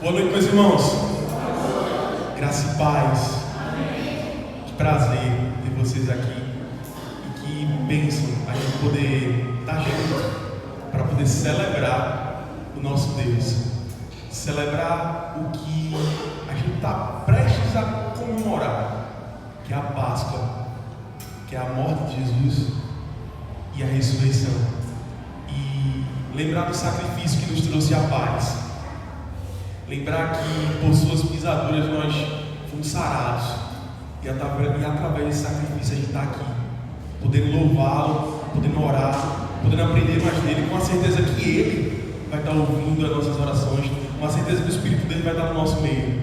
Boa noite, meus irmãos. Graça e paz. Que prazer ter vocês aqui. E que bênção a gente poder estar junto para poder celebrar o nosso Deus. Celebrar o que a gente está prestes a comemorar, que é a Páscoa, que é a morte de Jesus e a ressurreição. E lembrar do sacrifício que nos trouxe a paz. Lembrar que por suas pisaduras nós fomos sarados. E através desse sacrifício a gente está aqui, podendo louvá-lo, podendo orar, podendo aprender mais dele, com a certeza que ele vai estar ouvindo as nossas orações, com a certeza que o Espírito dele vai estar no nosso meio.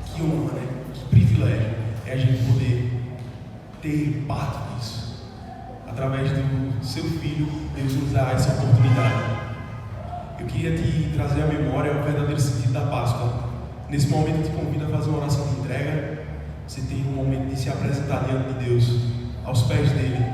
Que honra, né? Que privilégio é a gente poder ter parte disso. Através do seu Filho, Deus nos dá essa oportunidade. Eu queria te trazer à memória o verdadeiro sentido da Páscoa. Nesse momento eu te convido a fazer uma oração de entrega. Você tem um momento de se apresentar diante de Deus, aos pés dele,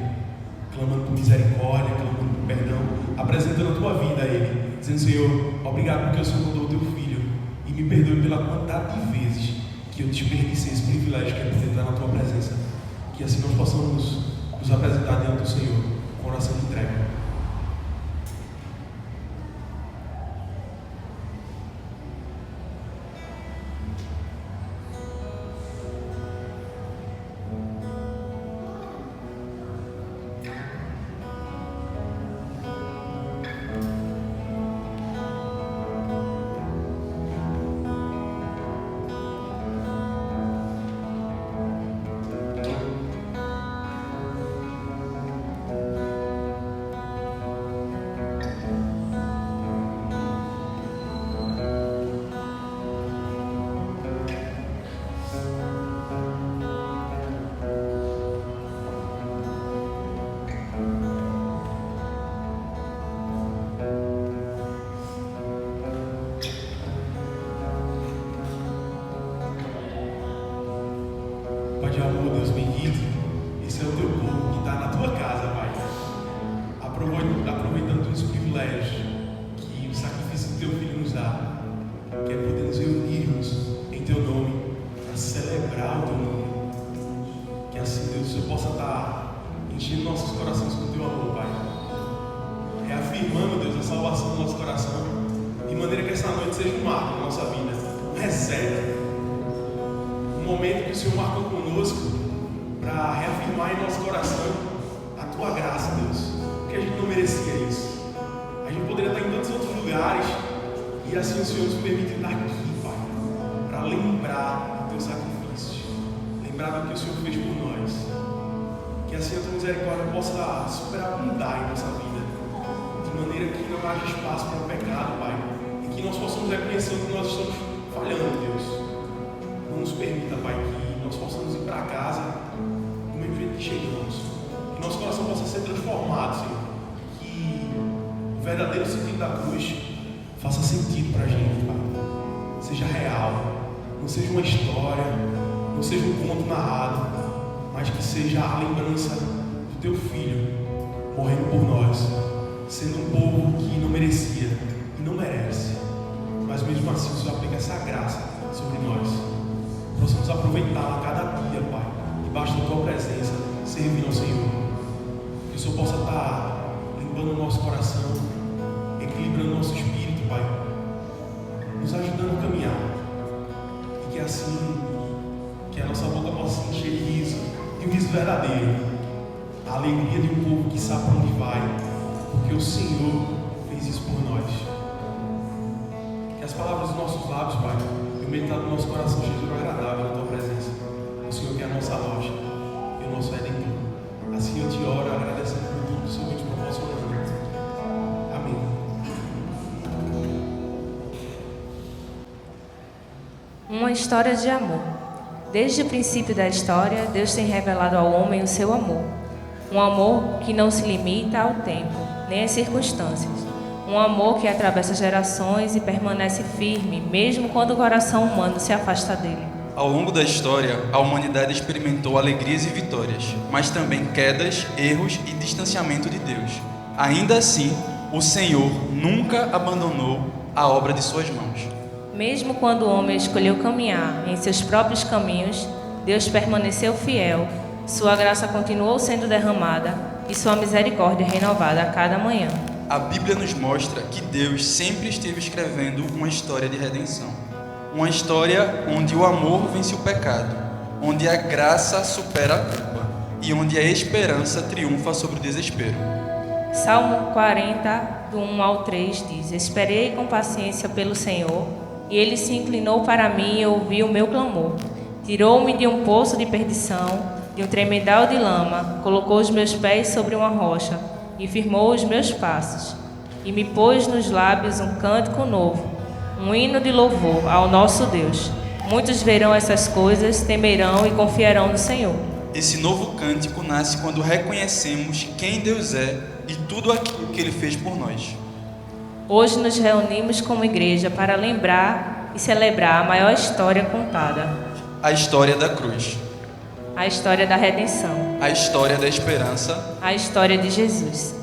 clamando por misericórdia, clamando por perdão, apresentando a tua vida a ele, dizendo: Senhor, obrigado porque o Senhor mandou o teu filho, e me perdoe pela quantidade de vezes que eu desperdicei esse privilégio que é poder estar na tua presença. Que assim nós possamos nos apresentar diante do Senhor com oração de entrega. Pai de amor, Deus bendito, esse é o teu povo que está na tua casa, Pai, aproveitando os privilégios que o sacrifício do teu filho nos dá, que é poder nos reunirmos em teu nome, para celebrar o teu nome. Que assim, Deus, eu possa estar enchendo nossos corações com o teu amor, Pai, reafirmando, Deus, a salvação do nosso coração, de maneira que essa noite seja um marco na nossa vida, um reset, um momento que o Senhor marcou conosco para reafirmar em nosso coração a tua graça, Deus, porque a gente não merecia isso. A gente poderia estar em tantos outros lugares e assim o Senhor nos permite estar aqui, Pai, para lembrar do teu sacrifício, lembrar do que o Senhor fez por nós. Que assim a tua misericórdia possa superabundar em nossa vida, de maneira que não haja espaço para o pecado, Pai, e que nós possamos reconhecer que nós estamos falhando, Deus. Não nos permita, Pai, que nós possamos ir para casa do mesmo jeito que chegamos, que nosso coração possa ser transformado, Senhor, que o verdadeiro sentido da cruz faça sentido para a gente, Pai, seja real, não seja uma história, não seja um conto narrado, mas que seja a lembrança do teu filho morrendo por nós, sendo um povo que não merecia e não merece, mas mesmo assim o Senhor aplica essa graça sobre nós. Possamos aproveitá-la cada dia, Pai, debaixo da tua presença, servindo ao Senhor. Que o Senhor possa estar limpando o nosso coração, equilibrando o nosso espírito, Pai, nos ajudando a caminhar. E que assim, que a nossa boca possa se encher de riso, de um riso verdadeiro, a alegria de um povo que sabe para onde vai, porque o Senhor fez isso por nós. Que as palavras dos nossos lábios, Pai, e o meditar do nosso coração seja agradável na tua presença. O Senhor que é a nossa rocha e o nosso redentor. Assim eu te oro, agradecendo por tudo que o Senhor te proporcionando. Amém. Uma história de amor. Desde o princípio da história, Deus tem revelado ao homem o seu amor. Um amor que não se limita ao tempo, nem às circunstâncias. Um amor que atravessa gerações e permanece firme, mesmo quando o coração humano se afasta dele. Ao longo da história, a humanidade experimentou alegrias e vitórias, mas também quedas, erros e distanciamento de Deus. Ainda assim, o Senhor nunca abandonou a obra de suas mãos. Mesmo quando o homem escolheu caminhar em seus próprios caminhos, Deus permaneceu fiel, sua graça continuou sendo derramada e sua misericórdia renovada a cada manhã. A Bíblia nos mostra que Deus sempre esteve escrevendo uma história de redenção. Uma história onde o amor vence o pecado, onde a graça supera a culpa e onde a esperança triunfa sobre o desespero. Salmo 40, do 1 ao 3 diz: Esperei com paciência pelo Senhor, e Ele se inclinou para mim e ouviu o meu clamor. Tirou-me de um poço de perdição, de um tremedal de lama, colocou os meus pés sobre uma rocha e firmou os meus passos. E me pôs nos lábios um cântico novo, um hino de louvor ao nosso Deus. Muitos verão essas coisas, temerão e confiarão no Senhor. Esse novo cântico nasce quando reconhecemos quem Deus é e tudo aquilo que Ele fez por nós. Hoje nos reunimos como igreja para lembrar e celebrar a maior história contada. A história da cruz. A história da redenção. A história da esperança. A história de Jesus.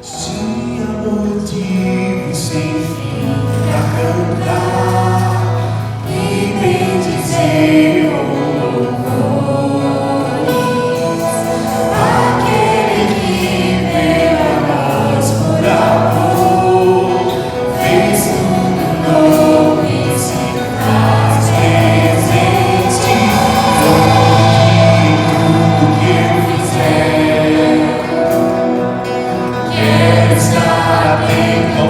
Tinha motivo sem fim pra cantar e bendizer aquele que veio a nós por amor, fez tudo novo e se faz presente. Tudo que eu fizer, quero estar atento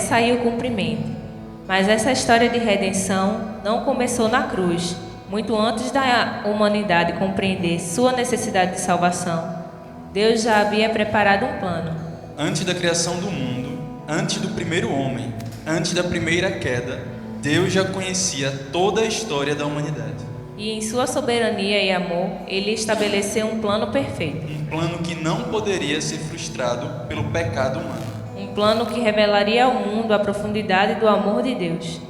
promessa e o cumprimento. Mas essa história de redenção não começou na cruz. Muito antes da humanidade compreender sua necessidade de salvação, Deus já havia preparado um plano. Antes da criação do mundo, antes do primeiro homem, antes da primeira queda, Deus já conhecia toda a história da humanidade. E em sua soberania e amor, Ele estabeleceu um plano perfeito. Um plano que não poderia ser frustrado pelo pecado humano. Um plano que revelaria ao mundo a profundidade do amor de Deus.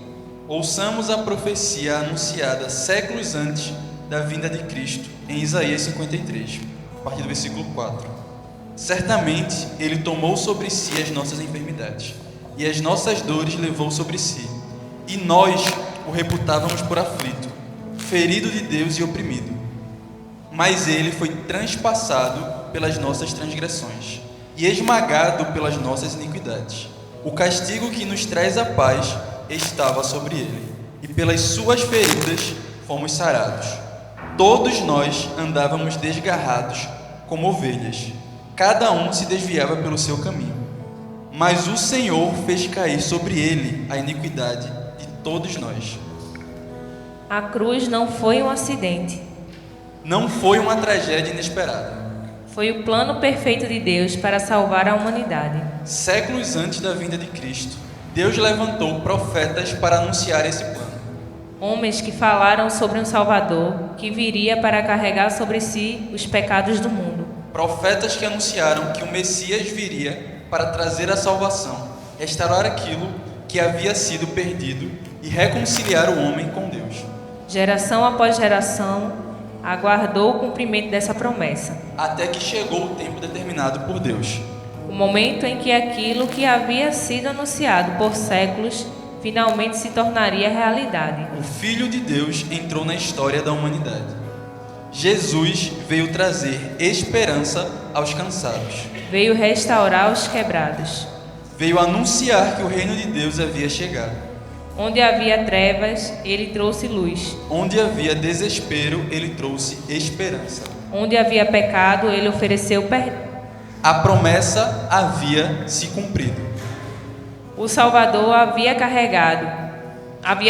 Ouçamos a profecia anunciada séculos antes da vinda de Cristo, em Isaías 53, a partir do versículo 4. Certamente Ele tomou sobre si as nossas enfermidades, e as nossas dores levou sobre si. E nós o reputávamos por aflito, ferido de Deus e oprimido. Mas Ele foi transpassado pelas nossas transgressões e esmagado pelas nossas iniquidades. O castigo que nos traz a paz estava sobre Ele, e pelas suas feridas fomos sarados. Todos nós andávamos desgarrados como ovelhas, cada um se desviava pelo seu caminho. Mas o Senhor fez cair sobre Ele a iniquidade de todos nós. A cruz não foi um acidente. Não foi uma tragédia inesperada. Foi o plano perfeito de Deus para salvar a humanidade. Séculos antes da vinda de Cristo, Deus levantou profetas para anunciar esse plano. Homens que falaram sobre um Salvador que viria para carregar sobre si os pecados do mundo. Profetas que anunciaram que o Messias viria para trazer a salvação, restaurar aquilo que havia sido perdido e reconciliar o homem com Deus. Geração após geração aguardou o cumprimento dessa promessa. Até que chegou o tempo determinado por Deus. O momento em que aquilo que havia sido anunciado por séculos finalmente se tornaria realidade. O Filho de Deus entrou na história da humanidade. Jesus veio trazer esperança aos cansados. Veio restaurar os quebrados. Veio anunciar que o reino de Deus havia chegado. Onde havia trevas, Ele trouxe luz. Onde havia desespero, Ele trouxe esperança. Onde havia pecado, Ele ofereceu perdão. A promessa havia se cumprido. O Salvador havia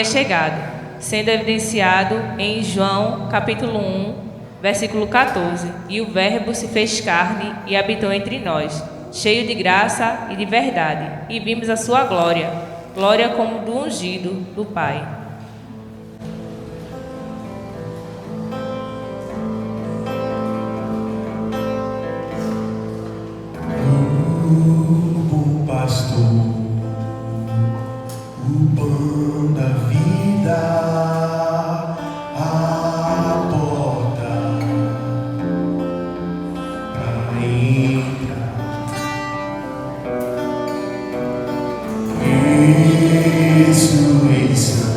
chegado, sendo evidenciado em João capítulo 1, versículo 14. E o Verbo se fez carne e habitou entre nós, cheio de graça e de verdade, e vimos a sua glória, glória como do ungido do Pai. O bom pastor, o pão da vida, a porta para entrar. Ressurreição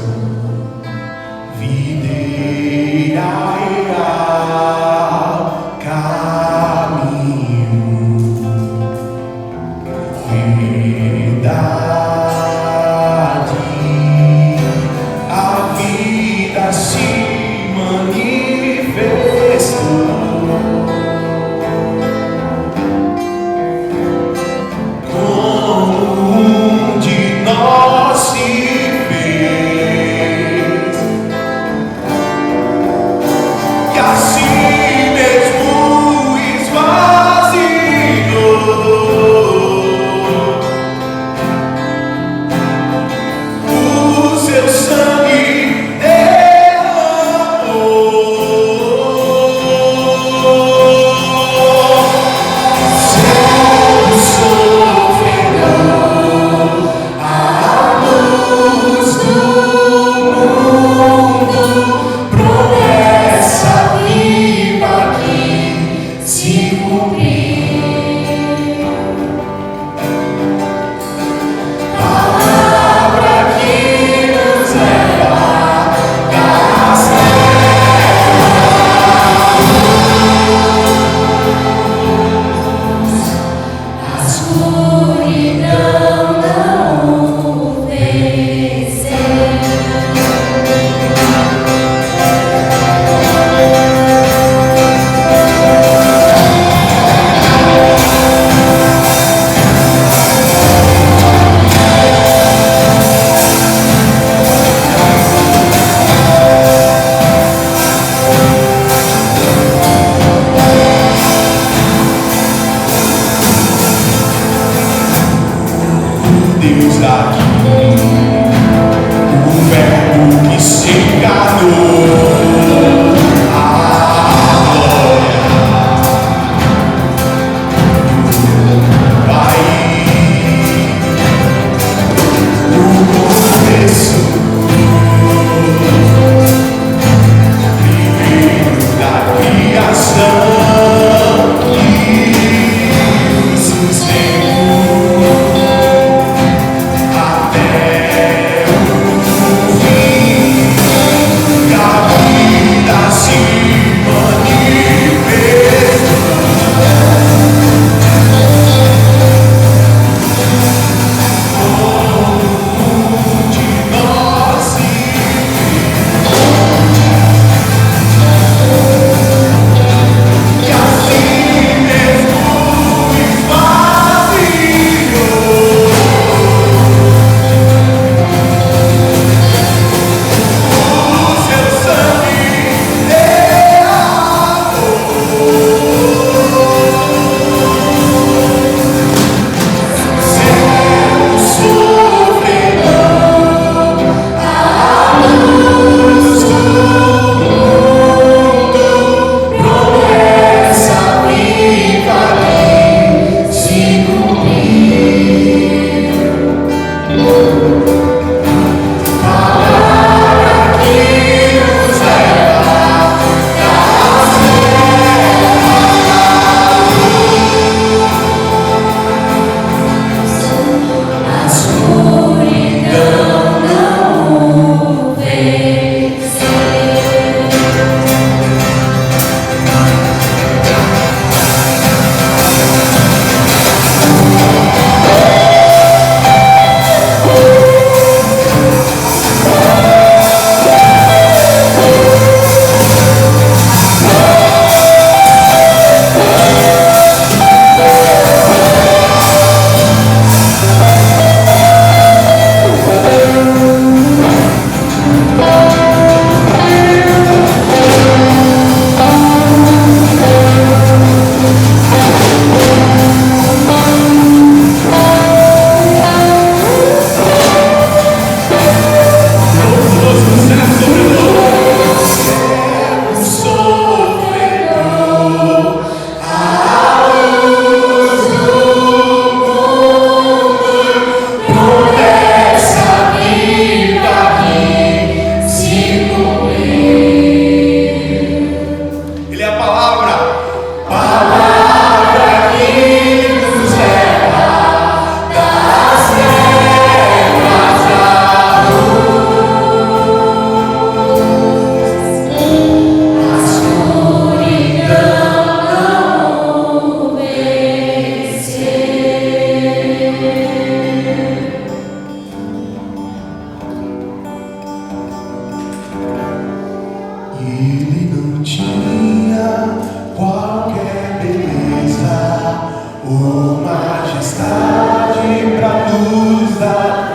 tinha qualquer beleza ou majestade pra nos dar.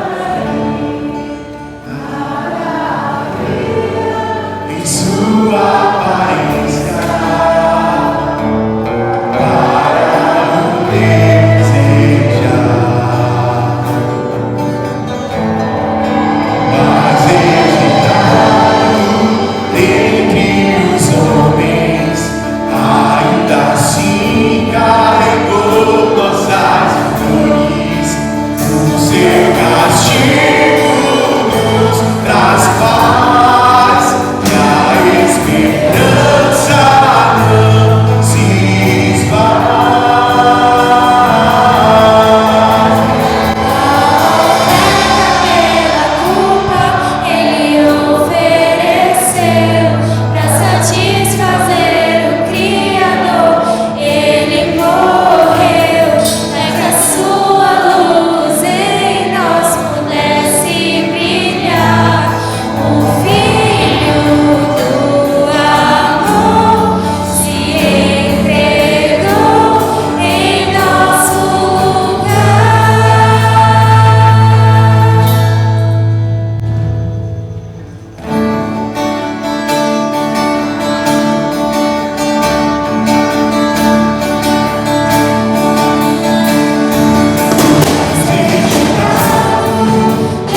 Em sua aparência para o desejar, mas rejeitado dentre os homens, ainda assim carregou nossas dores. O seu castigo nos traz paz e a esperança não se esvai. Pela culpa ele ofereceu pra satisfazer o Criador. Ele morreu para que a sua luz em nós pudesse brilhar. O Filho do amor se entregou em nosso lugar.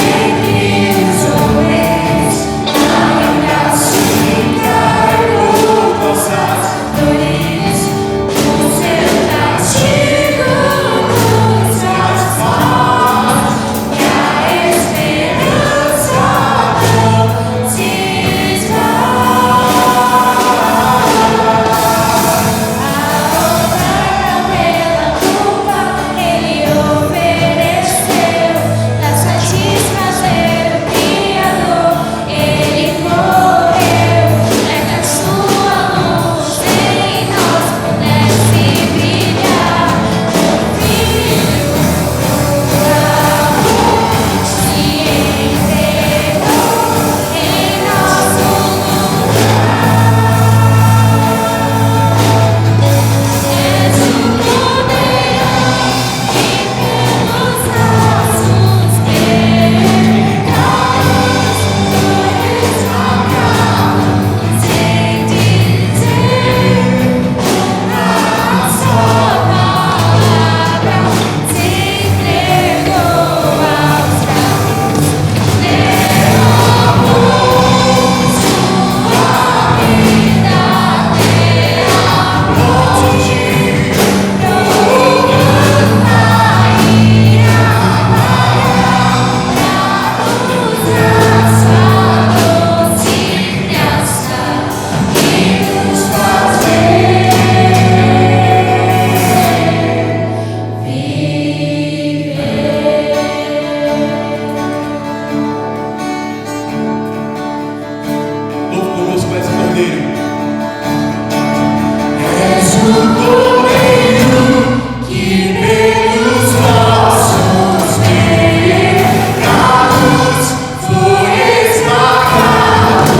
Entre os homens, ainda assim carregou nossas dores. O seu castigo nos traz paz e a esperança não se pela culpa ele ofereceu pra satisfazer o Criador. Ele morreu para que a sua luz em nós pudesse brilhar. O Filho do amor se entregou em nosso És o Cordeiro que pelos nossos pecados foi esmagado, sem dizer uma só palavra, se entregou aos braços, derramou sua vida até a morte. Louvo conosco esse Cordeiro. És o Cordeiro que pelos nossos pecados foi esmagado,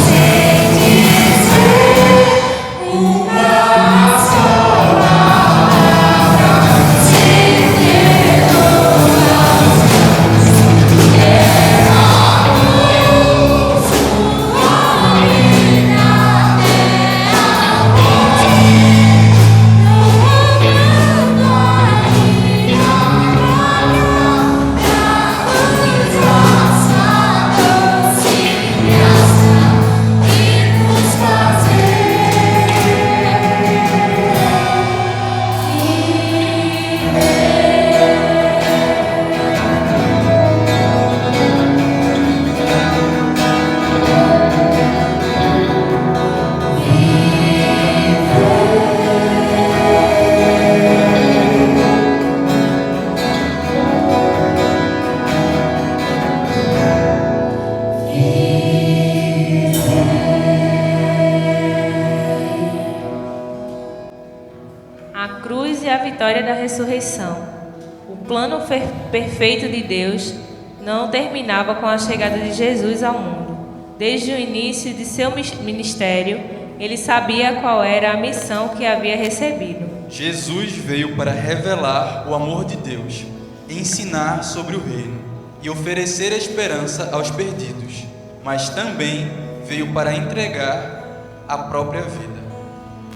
sem dizer uma só palavra, se entregou aos braços, derramou sua vida até a morte. A cruz e a vitória da ressurreição. O plano perfeito de Deus não terminava com a chegada de Jesus ao mundo. Desde o início de seu ministério, Ele sabia qual era a missão que havia recebido. Jesus veio para revelar o amor de Deus, ensinar sobre o reino e oferecer esperança aos perdidos, mas também veio para entregar a própria vida.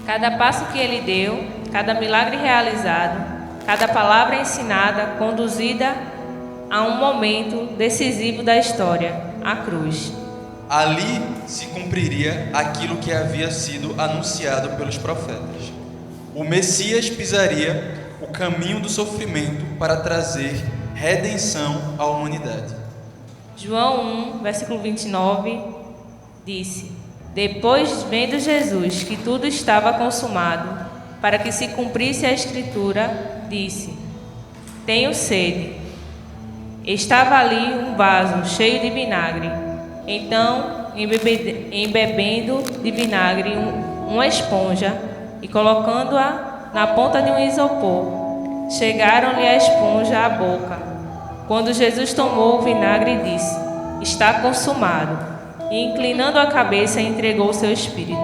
Cada passo que ele deu, cada milagre realizado, cada palavra ensinada, conduzida a um momento decisivo da história, a cruz. Ali se cumpriria aquilo que havia sido anunciado pelos profetas. O Messias pisaria o caminho do sofrimento para trazer redenção à humanidade. João 1, versículo 29, disse: Depois, vendo Jesus que tudo estava consumado, para que se cumprisse a Escritura, disse: Tenho sede. Estava ali um vaso cheio de vinagre. Então, embebendo de vinagre uma esponja e colocando-a na ponta de um isopor, chegaram-lhe a esponja à boca. Quando Jesus tomou o vinagre, disse: Está consumado. E, inclinando a cabeça, entregou o seu espírito.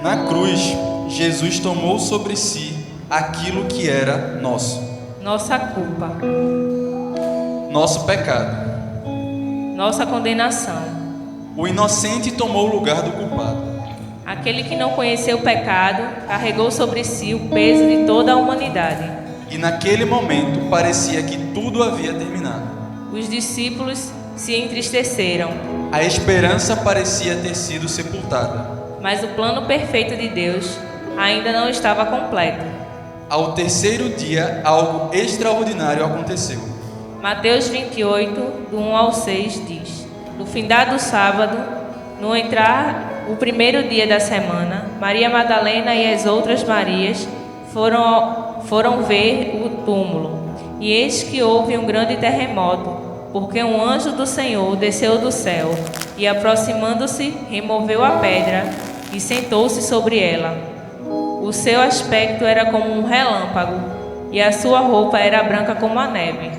Na cruz, Jesus tomou sobre si aquilo que era nosso, Nossa culpa, nosso pecado. nossa condenação. O inocente tomou o lugar do culpado. Aquele que não conheceu o pecado carregou sobre si o peso de toda a humanidade. E naquele momento parecia que tudo havia terminado. Os discípulos se entristeceram, A esperança parecia ter sido sepultada. mas o plano perfeito de Deus ainda não estava completo. Ao terceiro dia, algo extraordinário aconteceu. Mateus 28, do 1 ao 6 diz: No findado sábado, no entrar o primeiro dia da semana, Maria Madalena e as outras Marias foram ver o túmulo. E eis que houve um grande terremoto, porque um anjo do Senhor desceu do céu e, aproximando-se, removeu a pedra e sentou-se sobre ela. O seu aspecto era como um relâmpago e a sua roupa era branca como a neve.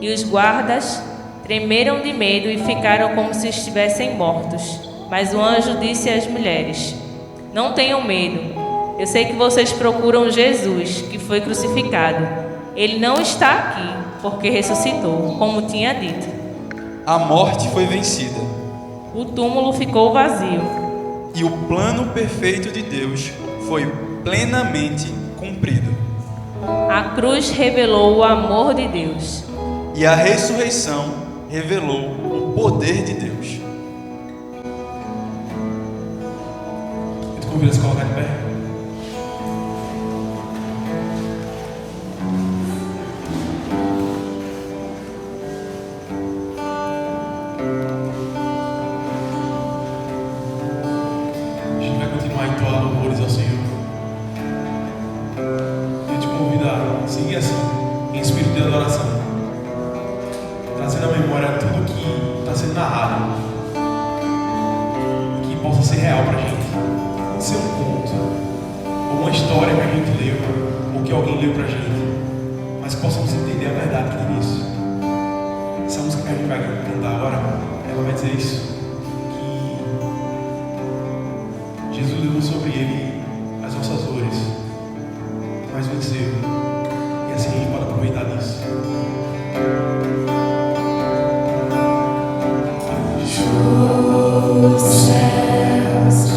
E os guardas tremeram de medo e ficaram como se estivessem mortos. Mas o anjo disse às mulheres: Não tenham medo. Eu sei que vocês procuram Jesus, que foi crucificado. Ele não está aqui, porque ressuscitou, como tinha dito. A morte foi vencida. O túmulo ficou vazio. E o plano perfeito de Deus foi plenamente cumprido. A cruz revelou o amor de Deus. E a ressurreição revelou o poder de Deus. Eu te convido a se colocar de pé. A gente vai continuar a entoar louvores ao Senhor. Eu te convido a seguir assim, em espírito de adoração, trazendo à memória tudo que está sendo narrado, que possa ser real para a gente. Pode ser um conto, ou uma história que a gente leu, ou que alguém leu para a gente, mas que possamos entender a verdade que tem nisso. Essa música que a gente vai cantar agora, ela vai dizer isso, que Jesus levou sobre ele as nossas dores, mas venceu, e assim a gente pode aproveitar disso. Os céus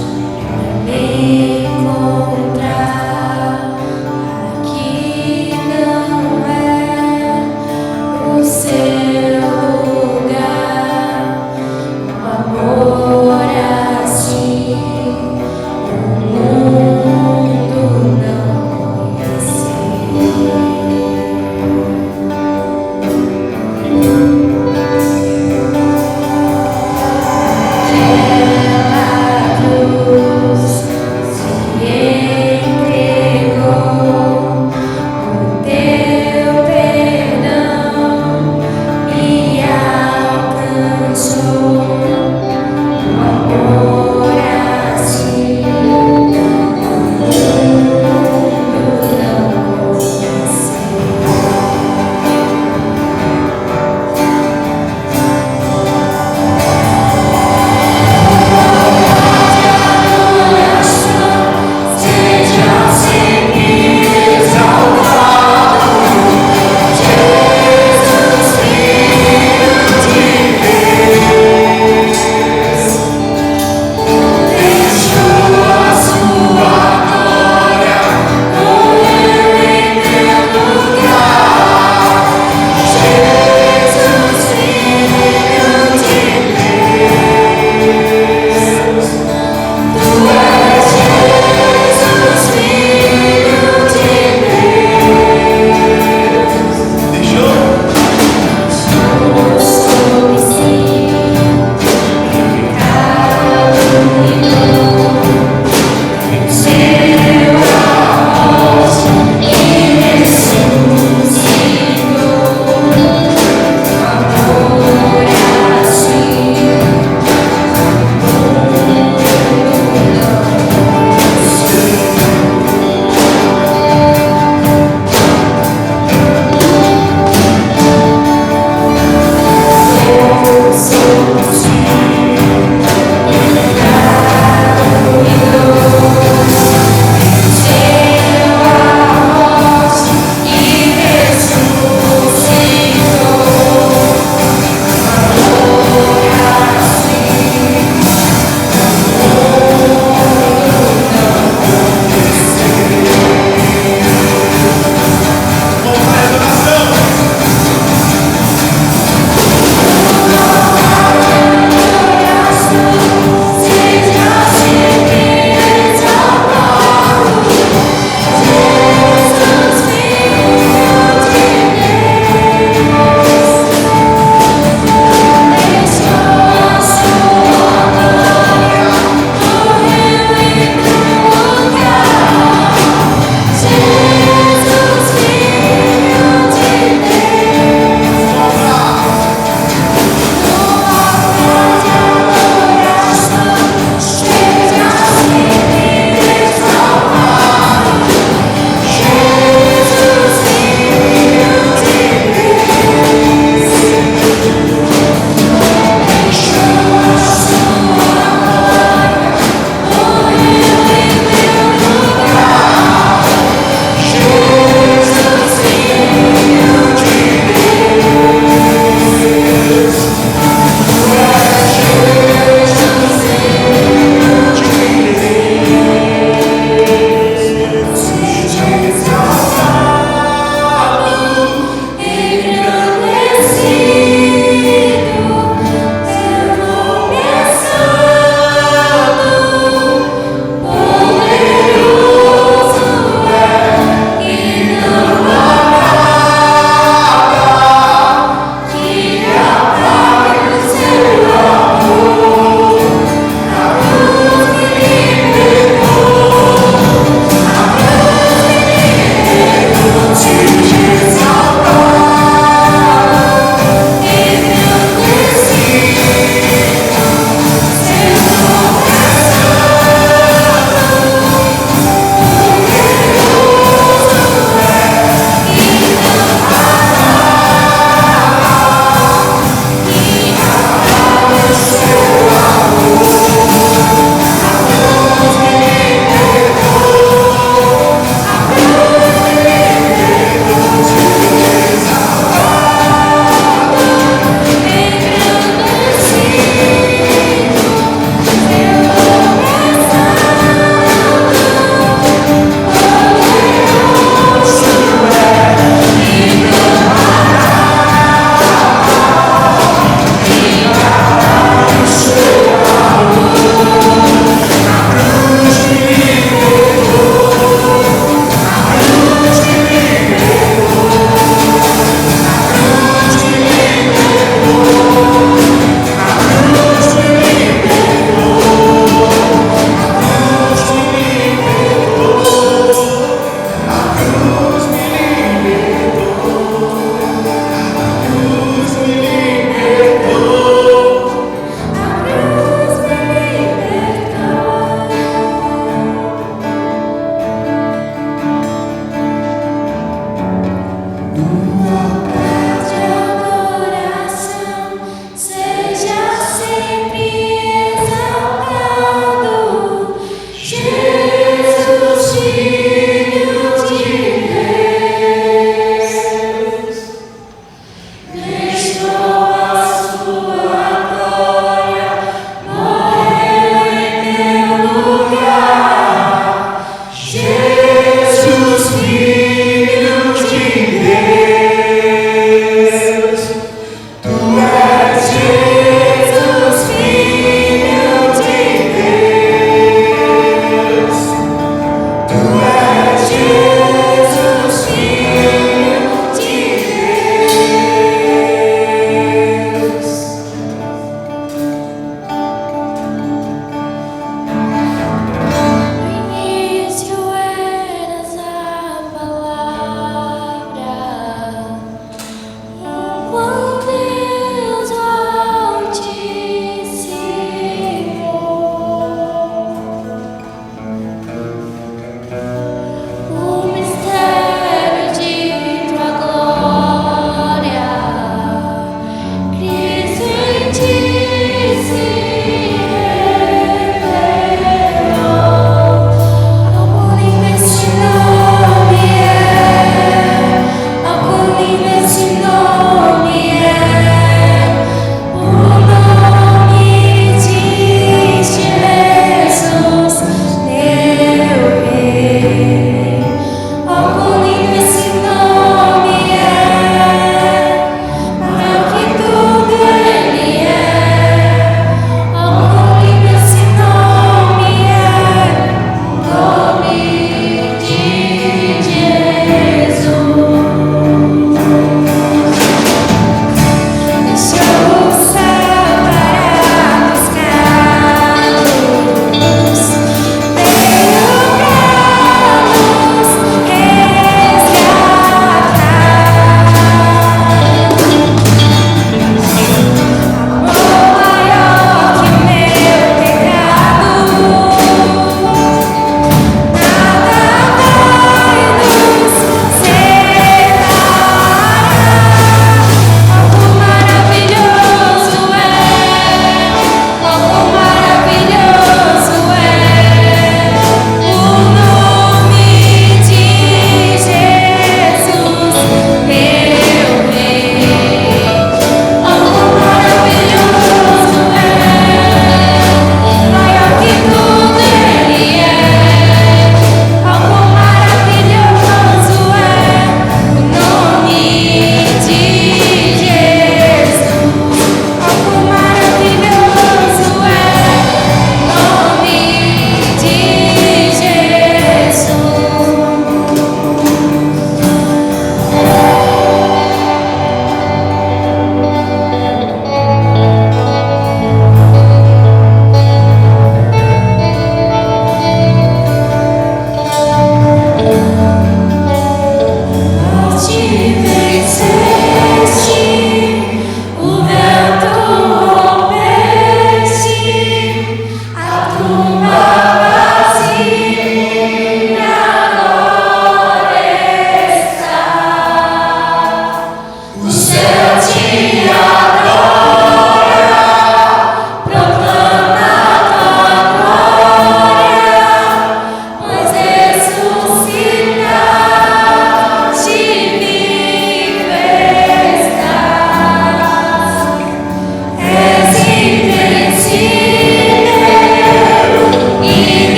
me encontrar aqui não é o seu lugar. O amor assim o mundo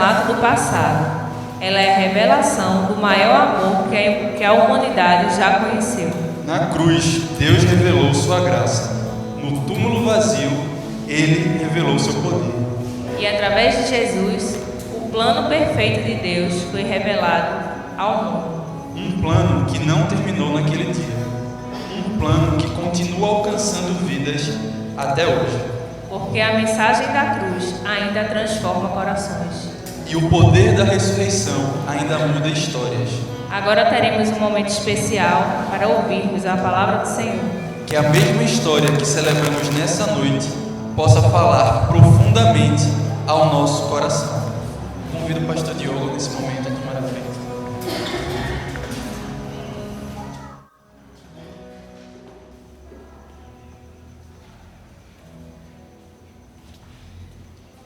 relato do passado. Ela é a revelação do maior amor que a humanidade já conheceu. Na cruz, Deus revelou sua graça. No túmulo vazio, Ele revelou seu poder. E através de Jesus, o plano perfeito de Deus foi revelado ao mundo. Um plano que não terminou naquele dia. Um plano que continua alcançando vidas até hoje. Porque a mensagem da cruz ainda transforma corações. E o poder da ressurreição ainda muda histórias. Agora teremos um momento especial para ouvirmos a palavra do Senhor. Que a mesma história que celebramos nessa noite possa falar profundamente ao nosso coração. Convido o pastor Diogo nesse momento a tomar a frente.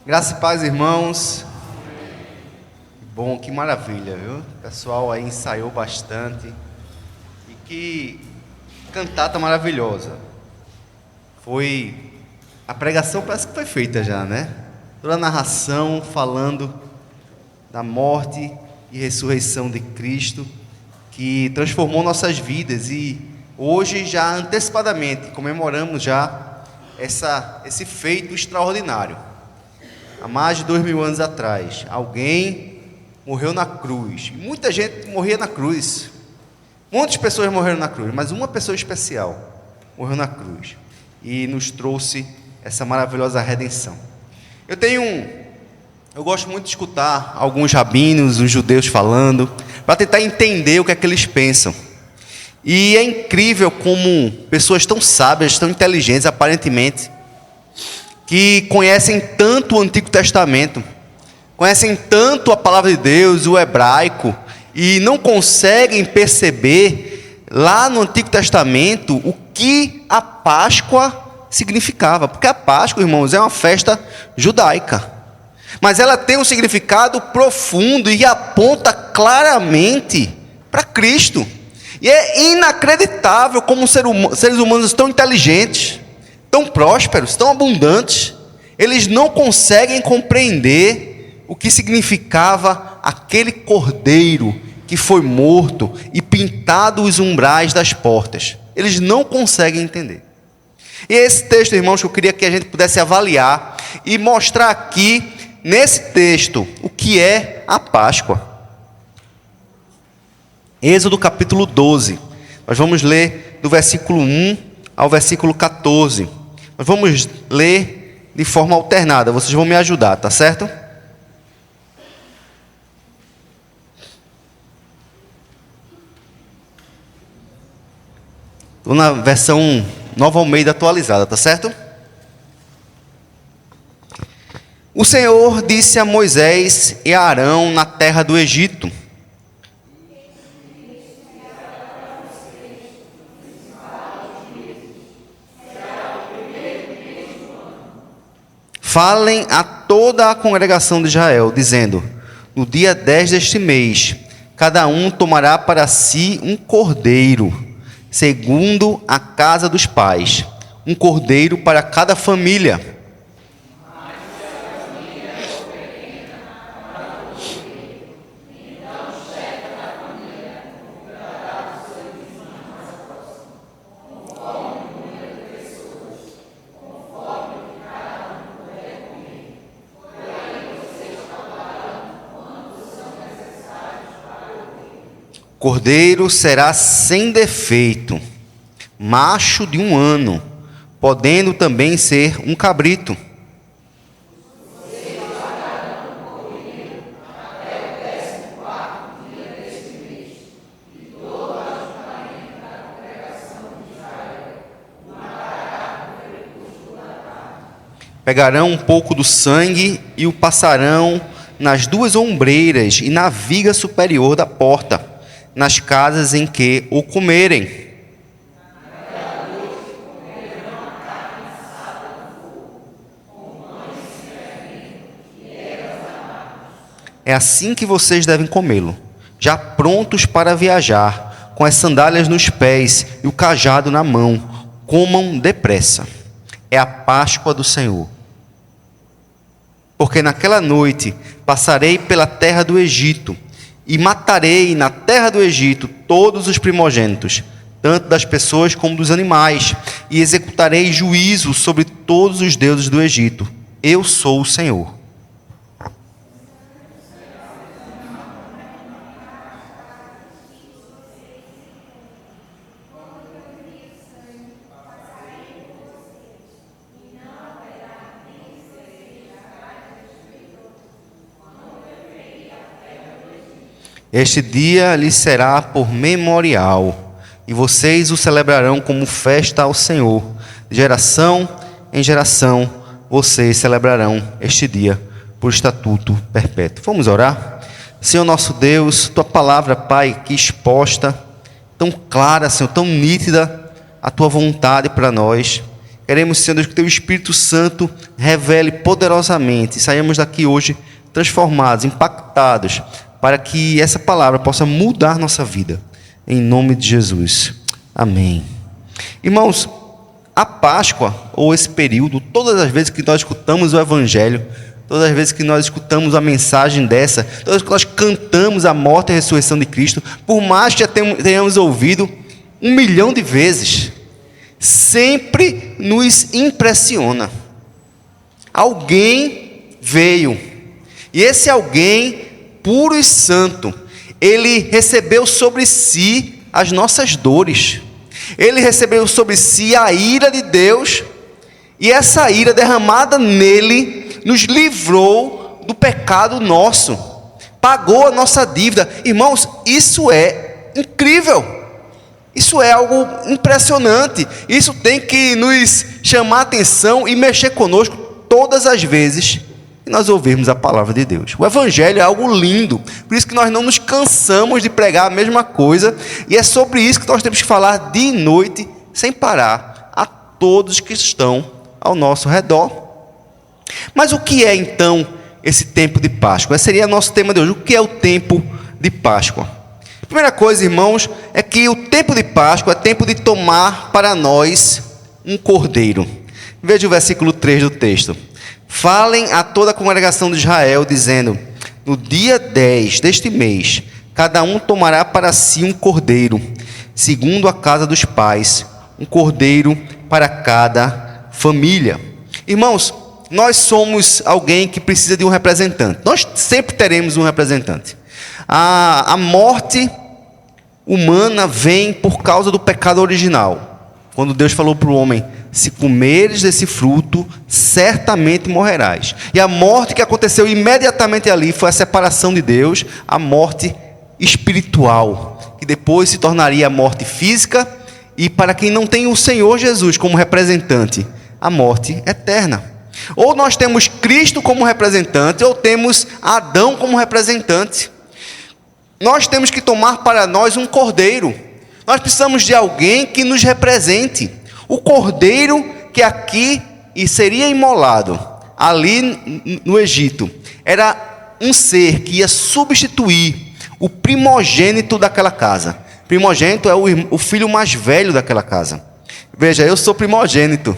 Graça e paz, irmãos. Bom, que maravilha, viu? O pessoal aí ensaiou bastante. E que cantata maravilhosa. A pregação parece que foi feita já, né? Toda a narração falando da morte e ressurreição de Cristo, que transformou nossas vidas. E hoje, já antecipadamente, comemoramos já esse feito extraordinário. Há mais de 2000 anos atrás, alguém morreu na cruz. E muita gente morria na cruz. Muitas pessoas morreram na cruz, mas uma pessoa especial morreu na cruz e nos trouxe essa maravilhosa redenção. Eu gosto muito de escutar alguns rabinos, os judeus falando, para tentar entender o que é que eles pensam. E é incrível como pessoas tão sábias, tão inteligentes, aparentemente, que conhecem tanto o Antigo Testamento, conhecem tanto a palavra de Deus, o hebraico, e não conseguem perceber lá no Antigo Testamento o que a Páscoa significava. Porque a Páscoa, irmãos, é uma festa judaica, mas ela tem um significado profundo e aponta claramente para Cristo. E é inacreditável como seres humanos tão inteligentes, tão prósperos, tão abundantes, eles não conseguem compreender o que significava aquele cordeiro que foi morto e pintado os umbrais das portas. Eles não conseguem entender. E esse texto, irmãos, que eu queria que a gente pudesse avaliar e mostrar aqui, nesse texto, o que é a Páscoa. Êxodo capítulo 12. Nós vamos ler do versículo 1 ao versículo 14. Nós vamos ler de forma alternada. Vocês vão me ajudar, tá certo? Estou na versão Nova Almeida atualizada, tá certo? O Senhor disse a Moisés e a Arão na terra do Egito: falem a toda a congregação de Israel, dizendo: no dia 10 deste mês, cada um tomará para si um cordeiro, segundo a casa dos pais, um cordeiro para cada família. Cordeiro será sem defeito, macho de 1 ano, podendo também ser um cabrito. Pegarão um pouco do sangue e o passarão nas 2 ombreiras e na viga superior da porta, nas casas em que o comerem. É assim que vocês devem comê-lo, já prontos para viajar, com as sandálias nos pés e o cajado na mão. Comam depressa. É a Páscoa do Senhor. Porque naquela noite passarei pela terra do Egito, e matarei na terra do Egito todos os primogênitos, tanto das pessoas como dos animais, e executarei juízo sobre todos os deuses do Egito. Eu sou o Senhor. Este dia lhes será por memorial, e vocês o celebrarão como festa ao Senhor. De geração em geração, vocês celebrarão este dia por estatuto perpétuo. Vamos orar? Senhor nosso Deus, Tua palavra, Pai, que exposta, tão clara, Senhor, tão nítida, a Tua vontade para nós. Queremos, Senhor Deus, que Teu Espírito Santo revele poderosamente, e saímos daqui hoje transformados, impactados, para que essa palavra possa mudar nossa vida. Em nome de Jesus. Amém. Irmãos, a Páscoa, ou esse período, todas as vezes que nós escutamos o Evangelho, todas as vezes que nós escutamos a mensagem dessa, todas as vezes que nós cantamos a morte e a ressurreição de Cristo, por mais que já tenhamos ouvido 1 milhão de vezes, sempre nos impressiona. Alguém veio, e esse alguém puro e santo, ele recebeu sobre si as nossas dores, ele recebeu sobre si a ira de Deus, e essa ira derramada nele nos livrou do pecado nosso, pagou a nossa dívida. Irmãos, isso é incrível, isso é algo impressionante, isso tem que nos chamar a atenção e mexer conosco todas as vezes e nós ouvirmos a palavra de Deus. O Evangelho é algo lindo, por isso que nós não nos cansamos de pregar a mesma coisa, e é sobre isso que nós temos que falar dia e noite, sem parar, a todos que estão ao nosso redor. Mas o que é então esse tempo de Páscoa? Esse seria nosso tema de hoje. O que é o tempo de Páscoa? Primeira coisa, irmãos, é que o tempo de Páscoa é tempo de tomar para nós um cordeiro. Veja o versículo 3 do texto. Falem a toda a congregação de Israel, dizendo: no dia 10 deste mês, cada um tomará para si um cordeiro, segundo a casa dos pais, um cordeiro para cada família. Irmãos, nós somos alguém que precisa de um representante. Nós sempre teremos um representante. A morte humana vem por causa do pecado original. Quando Deus falou para o homem: se comeres desse fruto, certamente morrerás. E a morte que aconteceu imediatamente ali foi a separação de Deus, a morte espiritual, que depois se tornaria a morte física, e para quem não tem o Senhor Jesus como representante, a morte eterna. Ou nós temos Cristo como representante, ou temos Adão como representante. Nós temos que tomar para nós um cordeiro. Nós precisamos de alguém que nos represente. O cordeiro que aqui e seria imolado ali no Egito era um ser que ia substituir o primogênito daquela casa. Primogênito é o filho mais velho daquela casa. Veja, eu sou primogênito.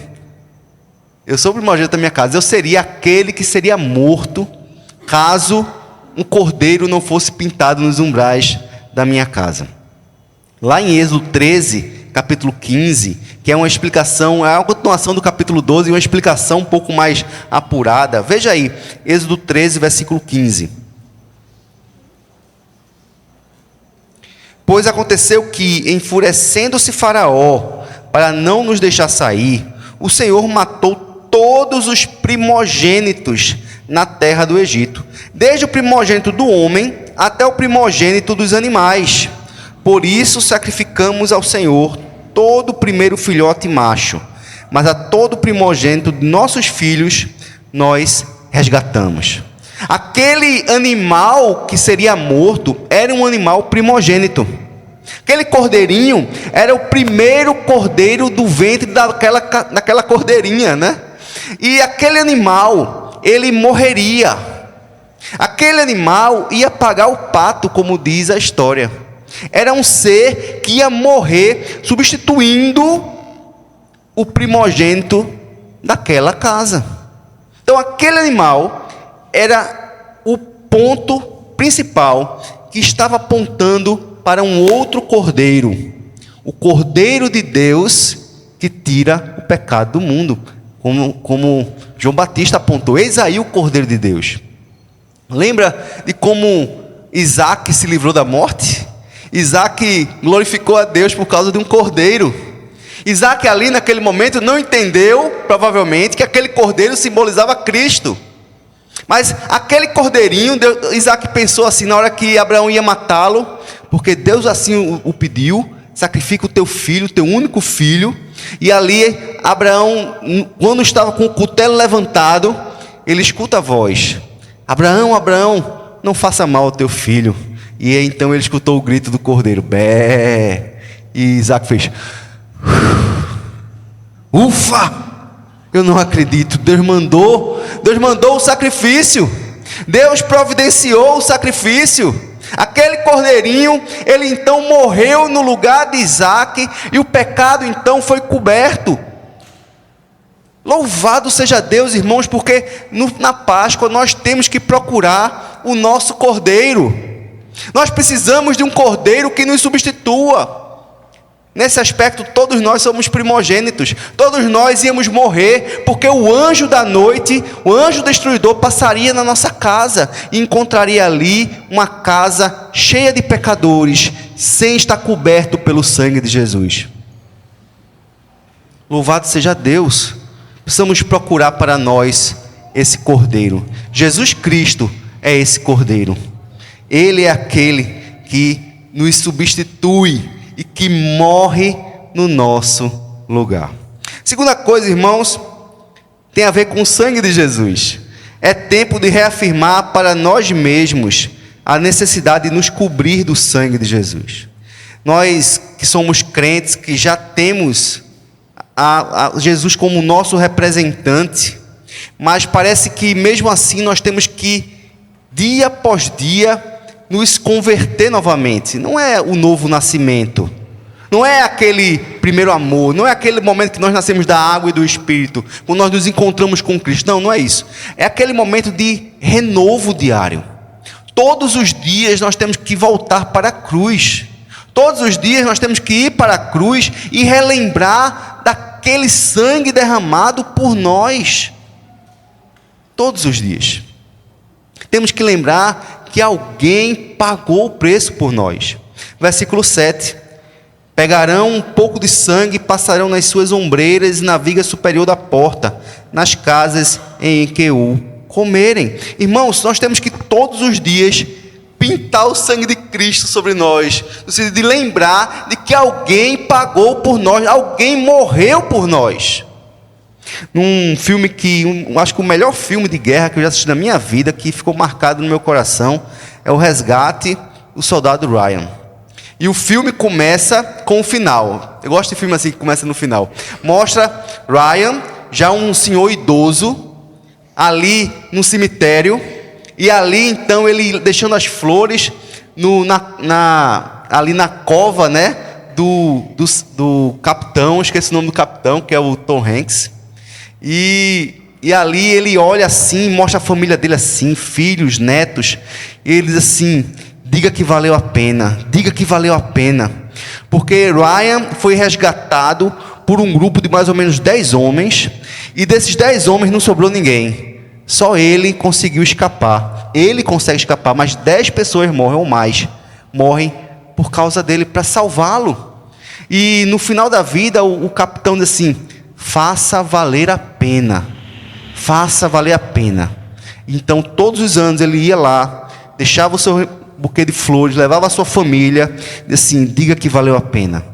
Eu sou primogênito da minha casa. Eu seria aquele que seria morto caso um cordeiro não fosse pintado nos umbrais da minha casa. Lá em Êxodo 13, capítulo 15, que é uma explicação, é uma continuação do capítulo 12, uma explicação um pouco mais apurada. Veja aí, Êxodo 13, versículo 15. Pois aconteceu que, enfurecendo-se Faraó, para não nos deixar sair, o Senhor matou todos os primogênitos na terra do Egito, desde o primogênito do homem até o primogênito dos animais. Por isso sacrificamos ao Senhor todo o primeiro filhote macho, mas a todo primogênito de nossos filhos nós resgatamos. Aquele animal que seria morto era um animal primogênito. Aquele cordeirinho era o primeiro cordeiro do ventre daquela cordeirinha, né? E aquele animal, ele morreria. Aquele animal ia pagar o pato, como diz a história. Era um ser que ia morrer substituindo o primogênito daquela casa. Então aquele animal era o ponto principal que estava apontando para um outro cordeiro, o Cordeiro de Deus que tira o pecado do mundo, como João Batista apontou. Eis aí o Cordeiro de Deus. Lembra de como Isaac se livrou da morte? Isaac glorificou a Deus por causa de um cordeiro. Isaac ali naquele momento não entendeu, provavelmente, que aquele cordeiro simbolizava Cristo. Mas aquele cordeirinho, Isaac pensou assim, na hora que Abraão ia matá-lo, porque Deus assim o pediu: sacrifica o teu filho, teu único filho. E ali Abraão, quando estava com o cutelo levantado, ele escuta a voz: Abraão, Abraão, não faça mal ao teu filho. E então ele escutou o grito do cordeiro: bé. E Isaac fez: ufa! Eu não acredito. Deus mandou o sacrifício. Deus providenciou o sacrifício. Aquele cordeirinho, ele então morreu no lugar de Isaac, e o pecado então foi coberto. Louvado seja Deus, irmãos, porque na Páscoa nós temos que procurar o nosso cordeiro. Nós precisamos de um cordeiro que nos substitua. Nesse aspecto, todos nós somos primogênitos. Todos nós íamos morrer, porque o anjo da noite, o anjo destruidor, passaria na nossa casa e encontraria ali uma casa cheia de pecadores, sem estar coberto pelo sangue de Jesus. Louvado seja Deus. Precisamos procurar para nós esse cordeiro. Jesus Cristo é esse cordeiro. Ele é aquele que nos substitui e que morre no nosso lugar. Segunda coisa, irmãos, tem a ver com o sangue de Jesus. É tempo de reafirmar para nós mesmos a necessidade de nos cobrir do sangue de Jesus. Nós que somos crentes, que já temos a Jesus como nosso representante, mas parece que mesmo assim nós temos que, dia após dia, nos converter novamente. Não é o novo nascimento, não é aquele primeiro amor, não é aquele momento que nós nascemos da água e do Espírito, quando nós nos encontramos com Cristo. Não é isso. É aquele momento de renovo diário. Todos os dias nós temos que voltar para a cruz. Todos os dias nós temos que ir para a cruz e relembrar daquele sangue derramado por nós. Todos os dias temos que lembrar que alguém pagou o preço por nós. Versículo 7: pegarão um pouco de sangue, passarão nas suas ombreiras e na viga superior da porta, nas casas em que o comerem. Irmãos, nós temos que todos os dias pintar o sangue de Cristo sobre nós, no sentido de lembrar de que alguém pagou por nós, alguém morreu por nós. Num filme acho que o melhor filme de guerra que eu já assisti na minha vida, que ficou marcado no meu coração, é O Resgate do Soldado Ryan. E o filme começa com o final. Eu gosto de filme assim que começa no final. Mostra Ryan, já um senhor idoso, ali no cemitério, e ali então ele deixando as flores ali na cova, né, do capitão. Esqueci o nome do capitão, que é o Tom Hanks. E ali ele olha assim, mostra a família dele assim, filhos, netos, e ele diz assim: diga que valeu a pena, diga que valeu a pena, porque Ryan foi resgatado por um grupo de mais ou menos 10 homens, e desses 10 homens não sobrou ninguém, só ele conseguiu escapar. Ele consegue escapar, mas 10 pessoas morrem ou mais, morrem por causa dele, para salvá-lo. E no final da vida o capitão diz assim: faça valer a pena, faça valer a pena. Então todos os anos ele ia lá, deixava o seu buquê de flores, levava a sua família, e assim: diga que valeu a pena.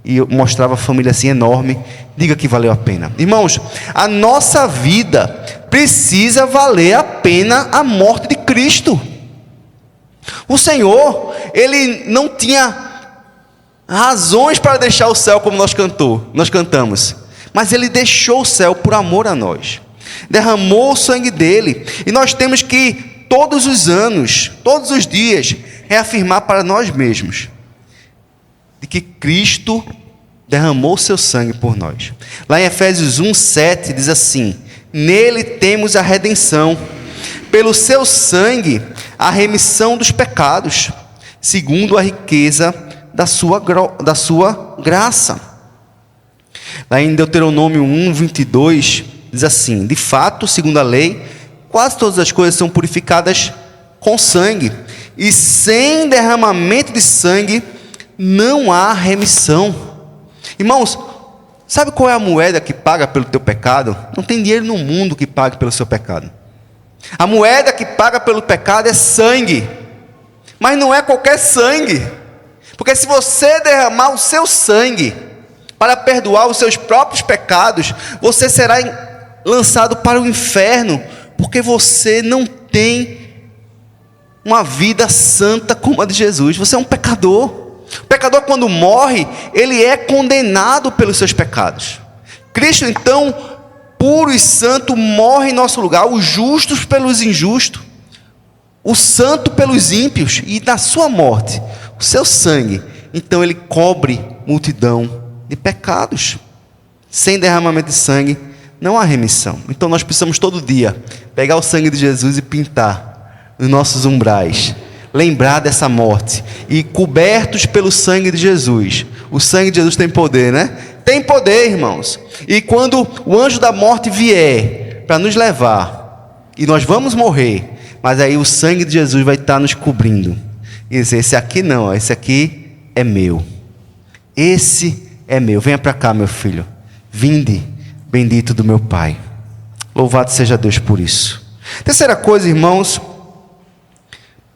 E eu mostrava a família assim enorme: diga que valeu a pena. Irmãos, a nossa vida precisa valer a pena a morte de Cristo. O Senhor, ele não tinha razões para deixar o céu como nós cantamos, mas ele deixou o céu por amor a nós, derramou o sangue dele, e nós temos que todos os anos, todos os dias, reafirmar para nós mesmos de que Cristo derramou o seu sangue por nós. Lá em Efésios 1:7 diz assim: nele temos a redenção, pelo seu sangue a remissão dos pecados, segundo a riqueza da sua graça. Lá em Deuteronômio 1:22, diz assim: de fato, segundo a lei, quase todas as coisas são purificadas com sangue, e sem derramamento de sangue não há remissão. Irmãos, sabe qual é a moeda que paga pelo teu pecado? Não tem dinheiro no mundo que pague pelo seu pecado. A moeda que paga pelo pecado é sangue, mas não é qualquer sangue, porque se você derramar o seu sangue para perdoar os seus próprios pecados, você será lançado para o inferno, porque você não tem uma vida santa como a de Jesus. Você é um pecador. O pecador, quando morre, ele é condenado pelos seus pecados. Cristo, então, puro e santo, morre em nosso lugar, os justos pelos injustos, o santo pelos ímpios, e na sua morte, o seu sangue, então ele cobre multidão de pecados. Sem derramamento de sangue não há remissão. Então nós precisamos todo dia pegar o sangue de Jesus e pintar nos nossos umbrais, lembrar dessa morte, e cobertos pelo sangue de Jesus. O sangue de Jesus tem poder, né? Tem poder, irmãos. E quando o anjo da morte vier para nos levar, e nós vamos morrer, mas aí o sangue de Jesus vai estar nos cobrindo e dizer: esse aqui não, esse aqui é meu, esse é meu, venha para cá, meu filho, vinde, bendito do meu Pai. Louvado seja Deus por isso. Terceira coisa, irmãos,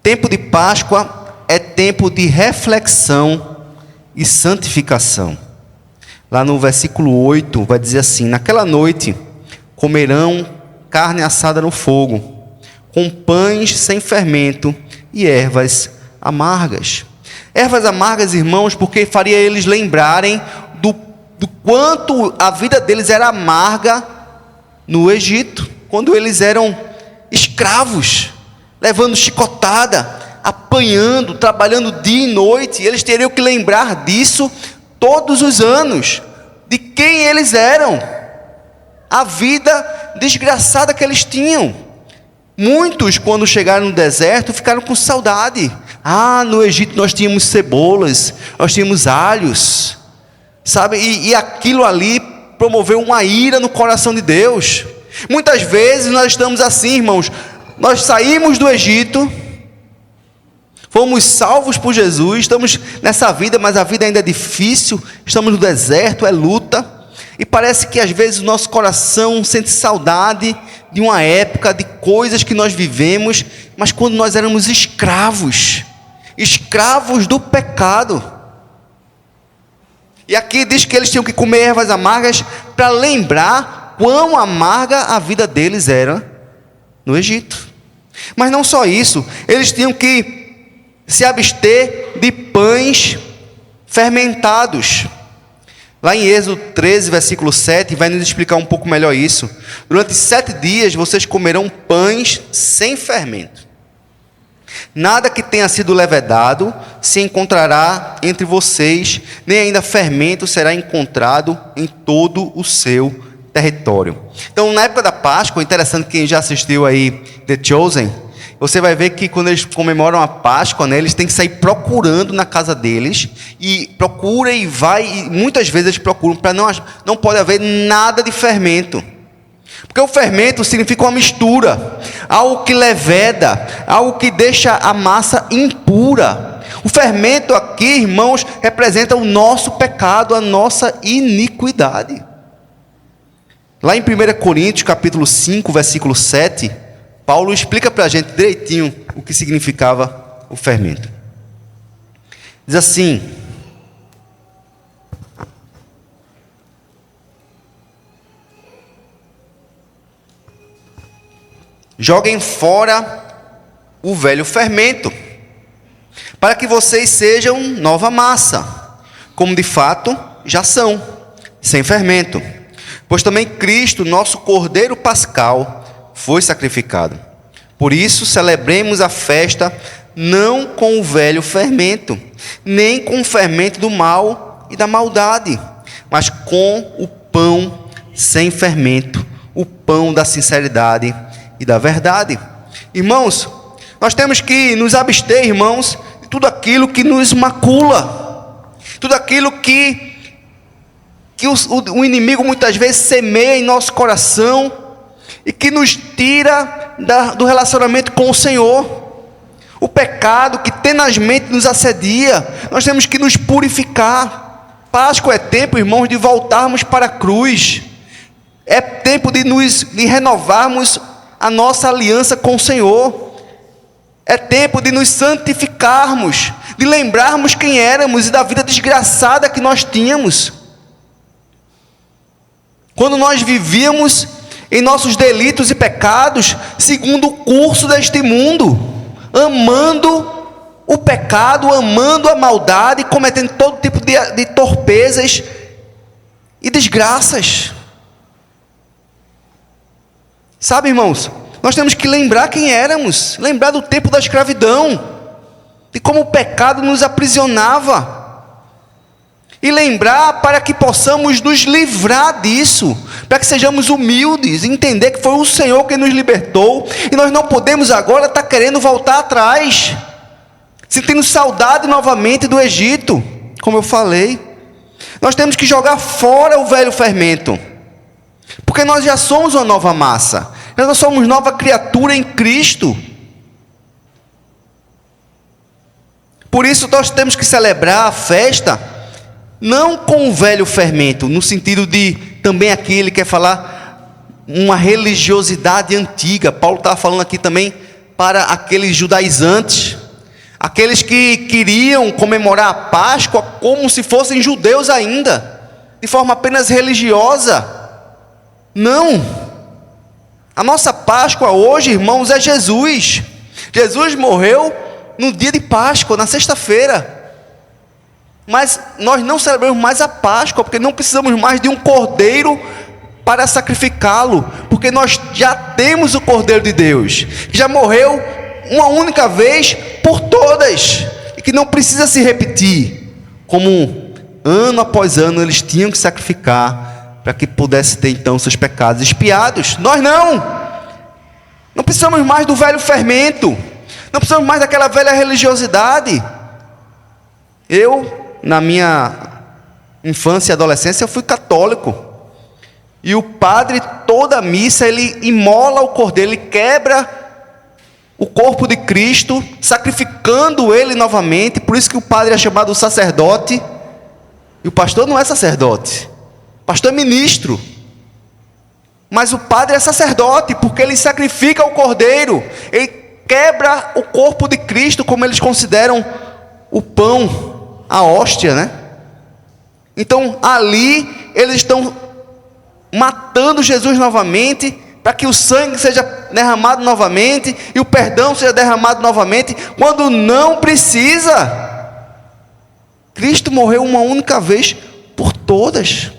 tempo de Páscoa é tempo de reflexão e santificação. Lá no versículo 8 vai dizer assim: naquela noite comerão carne assada no fogo, com pães sem fermento e ervas amargas. Ervas amargas, irmãos, porque faria eles lembrarem do quanto a vida deles era amarga no Egito, quando eles eram escravos, levando chicotada, apanhando, trabalhando dia e noite. E eles teriam que lembrar disso todos os anos, de quem eles eram, a vida desgraçada que eles tinham. Muitos, quando chegaram no deserto, ficaram com saudade. No Egito nós tínhamos cebolas, nós tínhamos alhos, sabe? E aquilo ali promoveu uma ira no coração de Deus. Muitas vezes nós estamos assim, irmãos. Nós saímos do Egito, fomos salvos por Jesus, estamos nessa vida, mas a vida ainda é difícil, estamos no deserto, é luta, e parece que às vezes o nosso coração sente saudade de uma época, de coisas que nós vivemos, mas quando nós éramos escravos do pecado. E aqui diz que eles tinham que comer ervas amargas para lembrar quão amarga a vida deles era no Egito. Mas não só isso, eles tinham que se abster de pães fermentados. Lá em Êxodo 13, versículo 7, vai nos explicar um pouco melhor isso. Durante 7 dias vocês comerão pães sem fermento. Nada que tenha sido levedado se encontrará entre vocês, nem ainda fermento será encontrado em todo o seu território. Então, na época da Páscoa, interessante, quem já assistiu aí The Chosen, você vai ver que quando eles comemoram a Páscoa, né, eles têm que sair procurando na casa deles, e procura e vai, e muitas vezes eles procuram, para não pode haver nada de fermento, porque o fermento significa uma mistura, algo que leveda, algo que deixa a massa impura. O fermento aqui, irmãos, representa o nosso pecado, a nossa iniquidade. Lá em 1 Coríntios, capítulo 5, versículo 7, Paulo explica para a gente direitinho o que significava o fermento. Diz assim: joguem fora o velho fermento, para que vocês sejam nova massa, como de fato já são, sem fermento. Pois também Cristo, nosso Cordeiro Pascal, foi sacrificado. Por isso, celebremos a festa não com o velho fermento, nem com o fermento do mal e da maldade, mas com o pão sem fermento, o pão da sinceridade e da verdade. Irmãos, nós temos que nos abster, irmãos, de tudo aquilo que nos macula, tudo aquilo que o inimigo muitas vezes semeia em nosso coração e que nos tira do relacionamento com o Senhor. O pecado que tenazmente nos assedia, nós temos que nos purificar. Páscoa é tempo, irmãos, de voltarmos para a cruz. É tempo de renovarmos a nossa aliança com o Senhor. É tempo de nos santificarmos, de lembrarmos quem éramos e da vida desgraçada que nós tínhamos. Quando nós vivíamos em nossos delitos e pecados, segundo o curso deste mundo, amando o pecado, amando a maldade, cometendo todo tipo de torpezas e desgraças. Sabe, irmãos, nós temos que lembrar quem éramos, lembrar do tempo da escravidão, de como o pecado nos aprisionava, e lembrar para que possamos nos livrar disso, para que sejamos humildes, entender que foi o Senhor quem nos libertou, e nós não podemos agora estar querendo voltar atrás, sentindo saudade novamente do Egito. Como eu falei, nós temos que jogar fora o velho fermento, porque nós já somos uma nova massa, nós somos nova criatura em Cristo. Por isso nós temos que celebrar a festa não com o velho fermento, no sentido de, também aqui ele quer falar uma religiosidade antiga. Paulo está falando aqui também para aqueles judaizantes, aqueles que queriam comemorar a Páscoa como se fossem judeus ainda, de forma apenas religiosa. Não, a nossa Páscoa hoje, irmãos, é Jesus. Jesus morreu no dia de Páscoa, na sexta-feira. Mas nós não celebramos mais a Páscoa, porque não precisamos mais de um cordeiro para sacrificá-lo, porque nós já temos o Cordeiro de Deus, que já morreu uma única vez por todas, e que não precisa se repetir, como ano após ano eles tinham que sacrificar, para que pudesse ter então seus pecados expiados. Nós não precisamos mais do velho fermento, não precisamos mais daquela velha religiosidade. Na minha infância e adolescência, eu fui católico. E o padre, toda a missa, ele imola o cordeiro, ele quebra o corpo de Cristo, sacrificando ele novamente. Por isso que o padre é chamado sacerdote. E o pastor não é sacerdote. O pastor é ministro. Mas o padre é sacerdote, porque ele sacrifica o cordeiro. Ele quebra o corpo de Cristo, como eles consideram o pão, a hóstia, né? Então ali eles estão matando Jesus novamente, para que o sangue seja derramado novamente e o perdão seja derramado novamente, quando não precisa. Cristo morreu uma única vez por todas.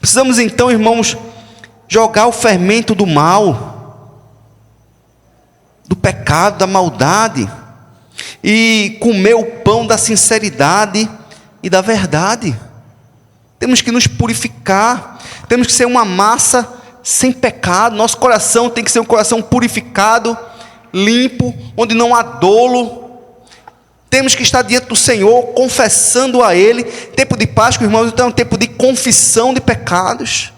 Precisamos então, irmãos, jogar o fermento do mal, do pecado, da maldade, e comer o pão da sinceridade e da verdade. Temos que nos purificar, temos que ser uma massa sem pecado. Nosso coração tem que ser um coração purificado, limpo, onde não há dolo. Temos que estar diante do Senhor, confessando a Ele. Tempo de Páscoa, irmãos, então é um tempo de confissão de pecados,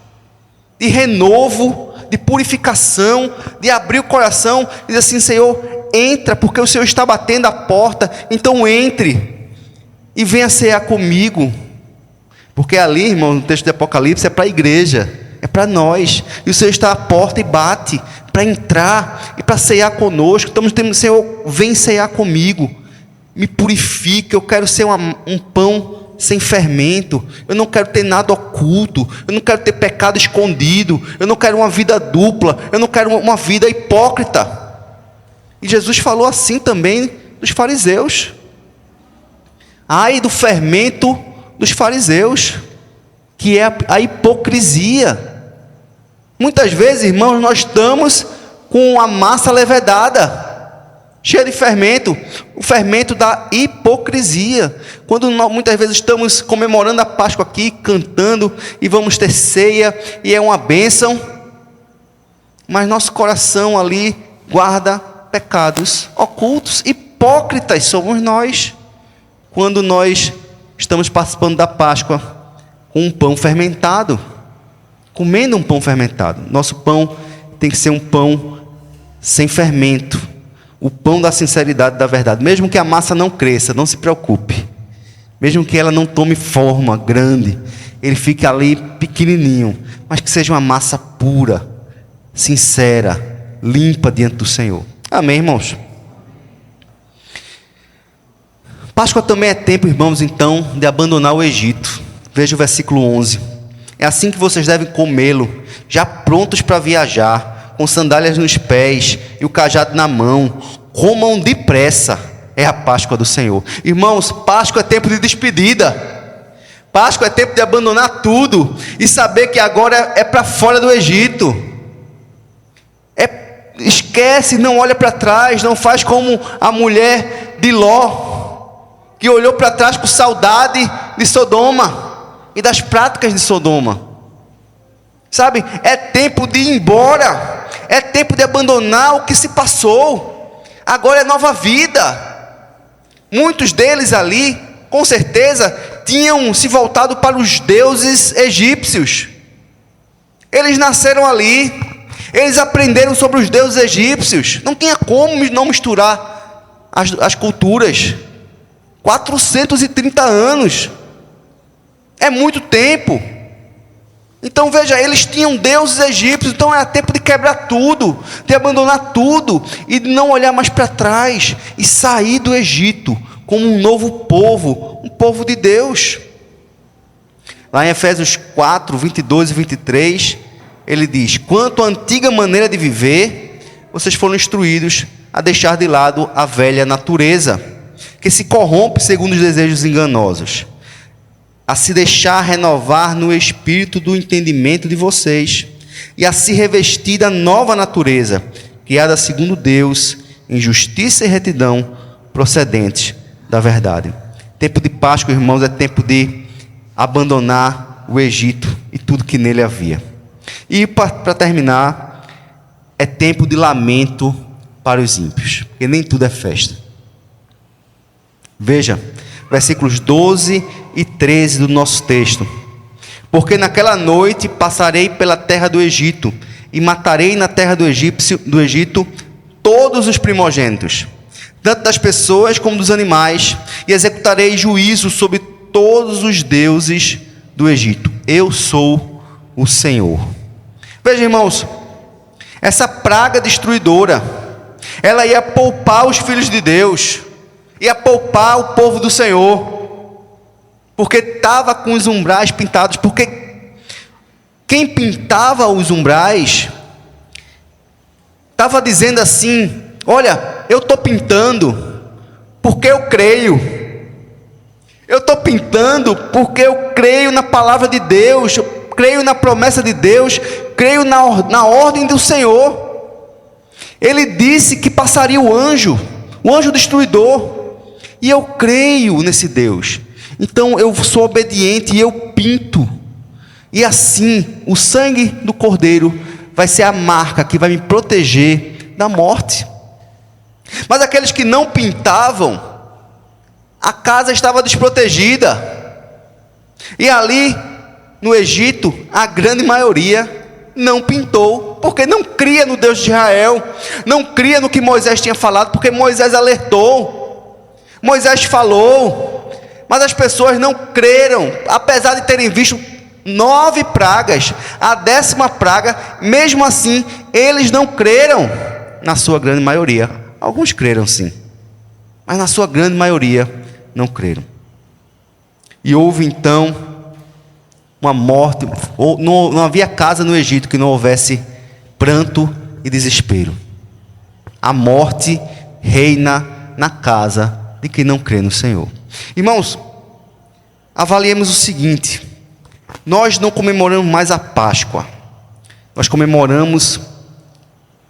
de renovo, de purificação, de abrir o coração e dizer assim: Senhor, entra, porque o Senhor está batendo a porta. Então entre e venha cear comigo. Porque ali, irmão, no texto de Apocalipse, é para a igreja, é para nós. E o Senhor está à porta e bate para entrar e para cear conosco. Estamos dizendo: Senhor, vem cear comigo, me purifique. Eu quero ser um pão sem fermento. Eu não quero ter nada oculto. Eu não quero ter pecado escondido. Eu não quero uma vida dupla. Eu não quero uma vida hipócrita. E Jesus falou assim também dos fariseus. Ai do fermento dos fariseus, que é a hipocrisia. Muitas vezes, irmãos, nós estamos com a massa levedada, cheia de fermento, o fermento da hipocrisia. Quando nós, muitas vezes, estamos comemorando a Páscoa aqui, cantando, e vamos ter ceia, e é uma bênção, mas nosso coração ali guarda pecados ocultos. Hipócritas somos nós quando nós estamos participando da Páscoa com um pão fermentado, comendo um pão fermentado. Nosso pão tem que ser um pão sem fermento, o pão da sinceridade, da verdade. Mesmo que a massa não cresça, não se preocupe. Mesmo que ela não tome forma grande, ele fique ali pequenininho, mas que seja uma massa pura, sincera, limpa diante do Senhor. Amém, irmãos? Páscoa também é tempo, irmãos, então, de abandonar o Egito. Veja o versículo 11. É assim que vocês devem comê-lo, já prontos para viajar, com sandálias nos pés e o cajado na mão. Comam depressa, é a Páscoa do Senhor. Irmãos, Páscoa é tempo de despedida. Páscoa é tempo de abandonar tudo e saber que agora é para fora do Egito. Esquece, não olha para trás, não faz como a mulher de Ló, que olhou para trás com saudade de Sodoma e das práticas de Sodoma. Sabe, é tempo de ir embora, é tempo de abandonar o que se passou. Agora é nova vida. Muitos deles ali, com certeza, tinham se voltado para os deuses egípcios. Eles nasceram ali, eles aprenderam sobre os deuses egípcios. Não tinha como não misturar as culturas. 430 anos. É muito tempo. Então veja, eles tinham deuses egípcios. Então era tempo de quebrar tudo, de abandonar tudo e de não olhar mais para trás e sair do Egito como um novo povo, um povo de Deus. Lá em Efésios 4, 22 e 23, ele diz: quanto à antiga maneira de viver, vocês foram instruídos a deixar de lado a velha natureza, que se corrompe segundo os desejos enganosos, a se deixar renovar no espírito do entendimento de vocês, e a se revestir da nova natureza, criada segundo Deus, em justiça e retidão, procedentes da verdade. Tempo de Páscoa, irmãos, é tempo de abandonar o Egito e tudo que nele havia. E para terminar, é tempo de lamento para os ímpios, porque nem tudo é festa. Veja, versículos 12 e 13 do nosso texto. Porque naquela noite passarei pela terra do Egito, e matarei na terra do Egito todos os primogênitos, tanto das pessoas como dos animais, e executarei juízo sobre todos os deuses do Egito. Eu sou o Senhor. Veja, irmãos, essa praga destruidora, ela ia poupar os filhos de Deus, ia poupar o povo do Senhor, porque estava com os umbrais pintados. Porque quem pintava os umbrais estava dizendo assim: olha, eu estou pintando porque eu creio, eu estou pintando porque eu creio na palavra de Deus, eu creio na promessa de Deus, creio na ordem do Senhor. Ele disse que passaria o anjo destruidor, e eu creio nesse Deus. Então eu sou obediente e eu pinto. E assim, o sangue do Cordeiro vai ser a marca que vai me proteger da morte. Mas aqueles que não pintavam, a casa estava desprotegida. E ali, no Egito, a grande maioria não pintou, porque não cria no Deus de Israel, não cria no que Moisés tinha falado, porque Moisés alertou, Moisés falou, mas as pessoas não creram, apesar de terem visto 9 pragas, a 10ª praga, mesmo assim, eles não creram, na sua grande maioria. Alguns creram sim, mas na sua grande maioria não creram. E houve então uma morte, ou não havia casa no Egito que não houvesse pranto e desespero. A morte reina na casa de quem não crê no Senhor. Irmãos, avaliemos o seguinte: nós não comemoramos mais a Páscoa, nós comemoramos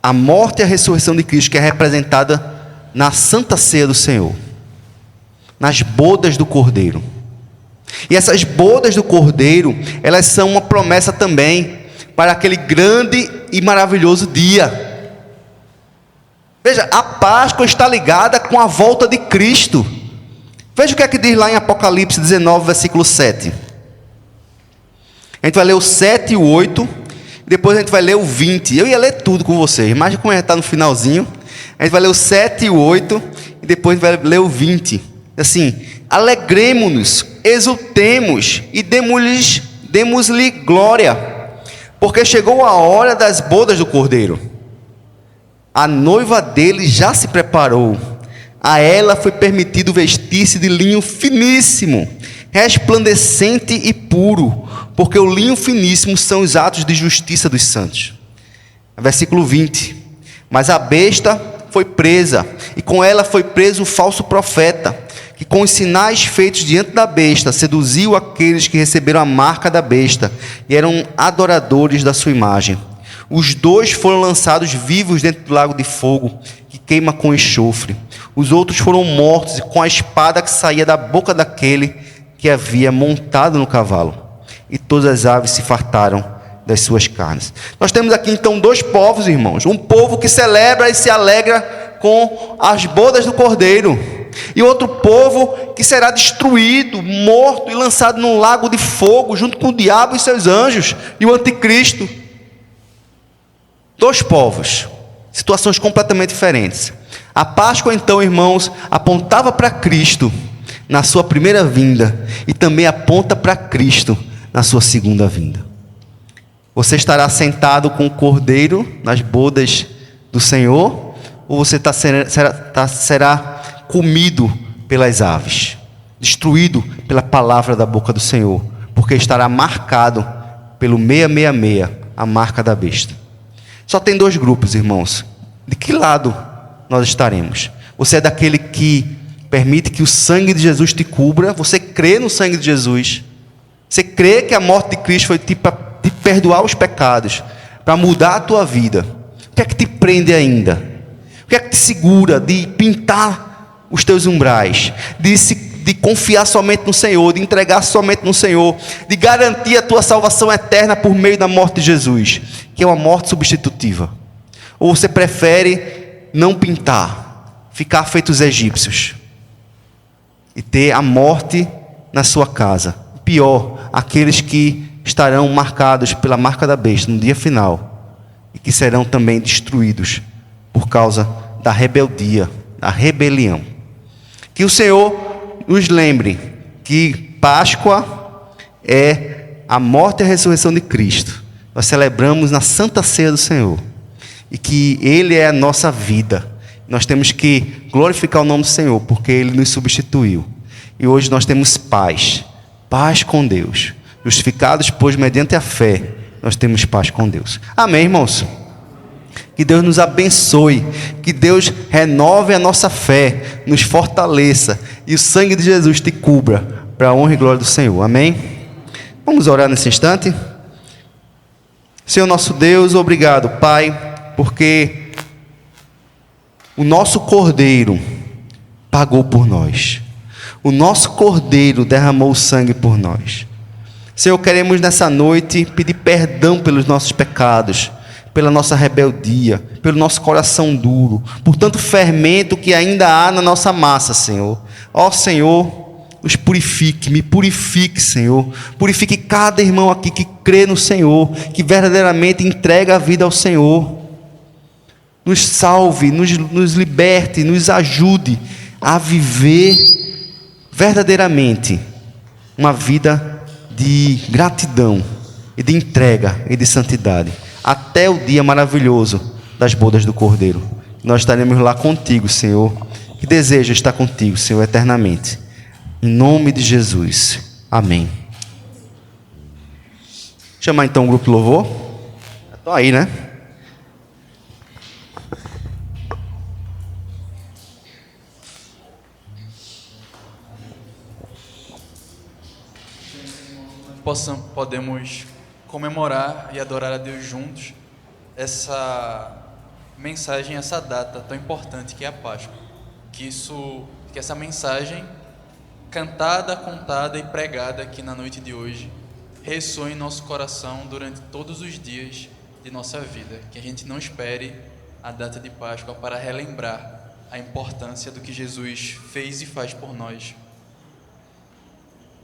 a morte e a ressurreição de Cristo, que é representada na Santa Ceia do Senhor, nas bodas do Cordeiro. E essas bodas do Cordeiro, elas são uma promessa também para aquele grande e maravilhoso dia. Veja, a Páscoa está ligada com a volta de Cristo. Veja o que é que diz lá em Apocalipse 19, versículo 7. A gente vai ler o 7 e o 8, e depois a gente vai ler o 20. Eu ia ler tudo com vocês, mas como a gente está no finalzinho, a gente vai ler o 7 e o 8, e depois a gente vai ler o 20. Assim, alegremo-nos, exultemos e demos-lhe glória, porque chegou a hora das bodas do Cordeiro. A noiva dele já se preparou. A ela foi permitido vestir-se de linho finíssimo, resplandecente e puro, porque o linho finíssimo são os atos de justiça dos santos. Versículo 20. Mas a besta foi presa, e com ela foi preso o falso profeta, que com os sinais feitos diante da besta, seduziu aqueles que receberam a marca da besta, e eram adoradores da sua imagem. Os dois foram lançados vivos dentro do lago de fogo, que queima com enxofre. Os outros foram mortos com a espada que saía da boca daquele que havia montado no cavalo. E todas as aves se fartaram das suas carnes. Nós temos aqui então dois povos, irmãos. Um povo que celebra e se alegra com as bodas do Cordeiro. E outro povo que será destruído, morto e lançado num lago de fogo, junto com o diabo e seus anjos, e o anticristo. Dois povos, situações completamente diferentes. A Páscoa, então, irmãos, apontava para Cristo na sua primeira vinda e também aponta para Cristo na sua segunda vinda. Você estará sentado com o Cordeiro nas bodas do Senhor, ou você será comido pelas aves, destruído pela palavra da boca do Senhor, porque estará marcado pelo 666, a marca da besta. Só tem dois grupos, irmãos. De que lado nós estaremos? Você é daquele que permite que o sangue de Jesus te cubra? Você crê no sangue de Jesus? Você crê que a morte de Cristo foi para te perdoar os pecados, para mudar a tua vida? O que é que te prende ainda? O que é que te segura de pintar os teus umbrais? De confiar somente no Senhor, de entregar somente no Senhor, de garantir a tua salvação eterna por meio da morte de Jesus, que é uma morte substitutiva? Ou você prefere não pintar, ficar feito os egípcios e ter a morte na sua casa? Pior, aqueles que estarão marcados pela marca da besta no dia final e que serão também destruídos por causa da rebeldia, da rebelião. Que o Senhor nos lembre que Páscoa é a morte e a ressurreição de Cristo. Nós celebramos na Santa Ceia do Senhor, e que Ele é a nossa vida. Nós temos que glorificar o nome do Senhor, porque Ele nos substituiu. E hoje nós temos paz com Deus. Justificados, pois, mediante a fé, nós temos paz com Deus. Amém, irmãos? Que Deus nos abençoe, que Deus renove a nossa fé, nos fortaleça, e o sangue de Jesus te cubra, para a honra e glória do Senhor. Amém? Vamos orar nesse instante? Senhor nosso Deus, obrigado, Pai, porque o nosso Cordeiro pagou por nós. O nosso Cordeiro derramou o sangue por nós. Senhor, queremos nessa noite pedir perdão pelos nossos pecados, pela nossa rebeldia, pelo nosso coração duro, por tanto fermento que ainda há na nossa massa, Senhor. Ó Senhor, nos purifique, me purifique, Senhor. Purifique cada irmão aqui que crê no Senhor, que verdadeiramente entrega a vida ao Senhor. Nos salve, nos liberte, nos ajude a viver verdadeiramente uma vida de gratidão e de entrega e de santidade, até o dia maravilhoso das bodas do Cordeiro. Nós estaremos lá contigo, Senhor, que deseja estar contigo, Senhor, eternamente. Em nome de Jesus. Amém. Chamar então o grupo de louvor. Estão aí, né? Podemos comemorar e adorar a Deus juntos essa mensagem, essa data tão importante que é a Páscoa. Que essa mensagem cantada, contada e pregada aqui na noite de hoje ressoe em nosso coração durante todos os dias de nossa vida. Que a gente não espere a data de Páscoa para relembrar a importância do que Jesus fez e faz por nós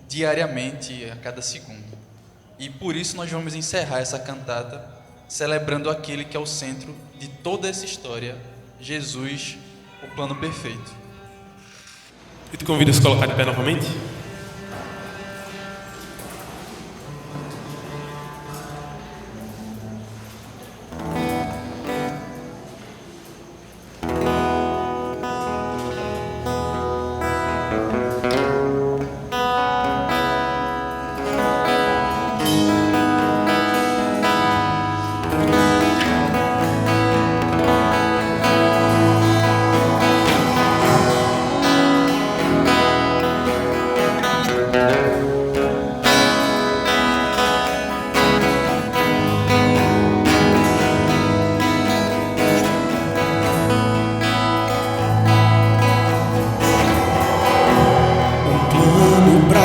diariamente, a cada segundo. E por isso nós vamos encerrar essa cantata celebrando aquele que é o centro de toda essa história, Jesus, o plano perfeito. Eu te convido a se colocar de pé novamente.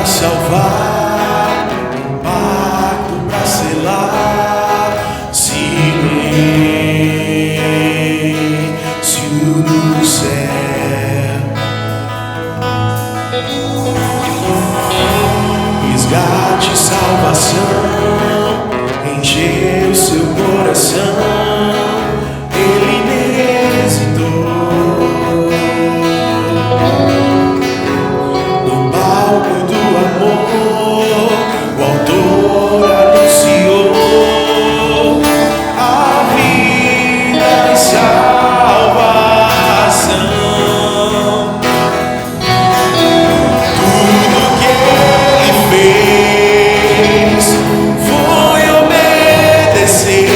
Salvar, um pacto pra selar, silêncio no céu, resgate, salvação, encheu seu coração, ele nem hesitou. No palco do amor, o autor anunciou a vida e salvação. Tudo que ele fez foi obedecer.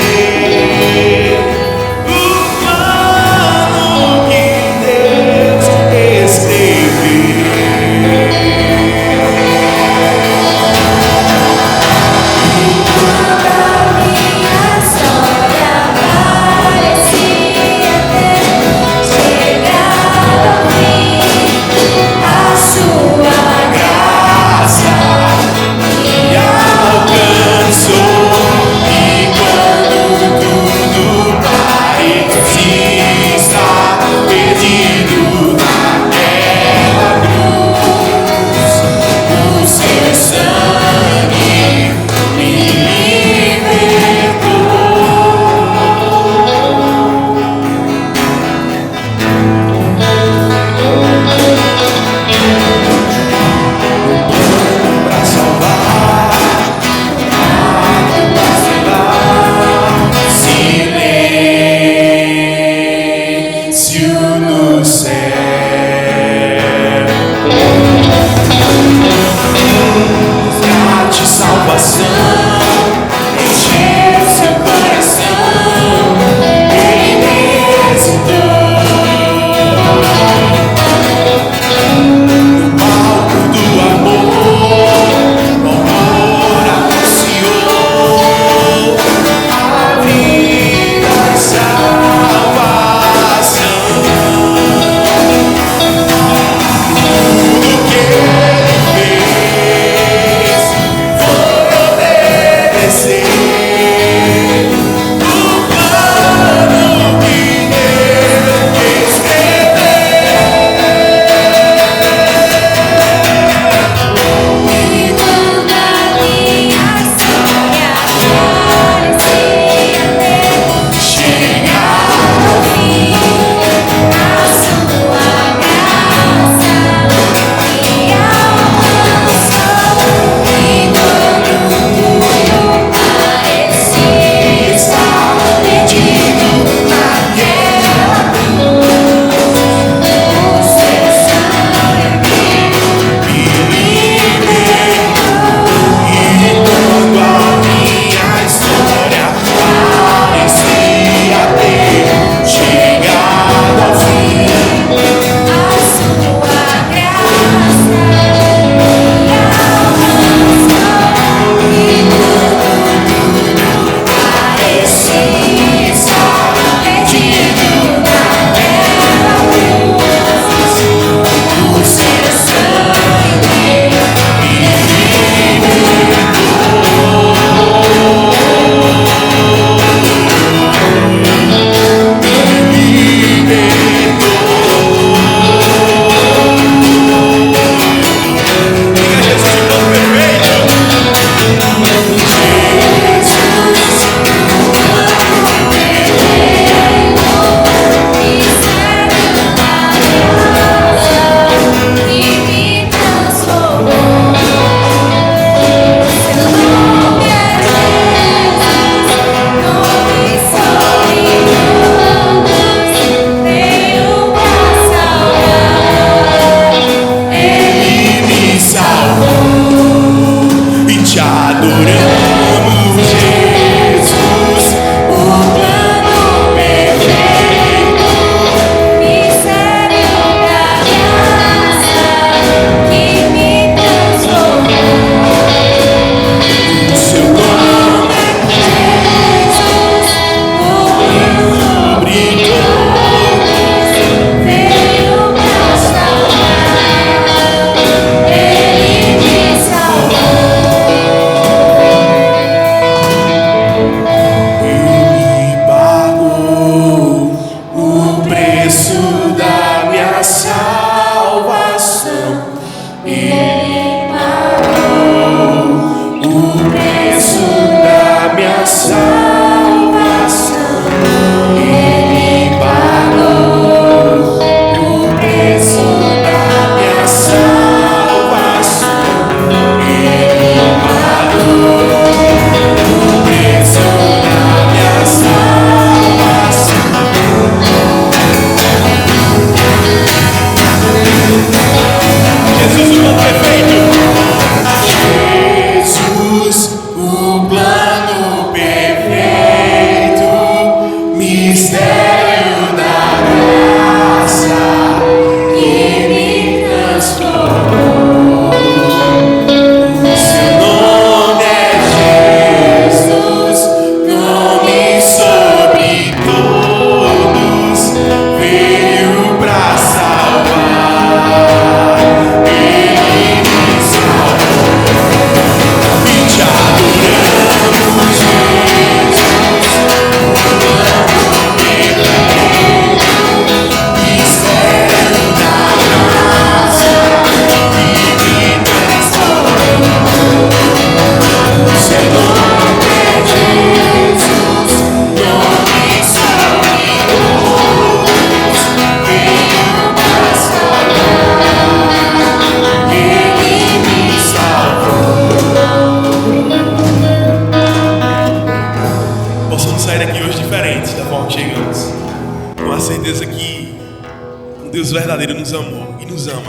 verdadeiro nos amou e nos ama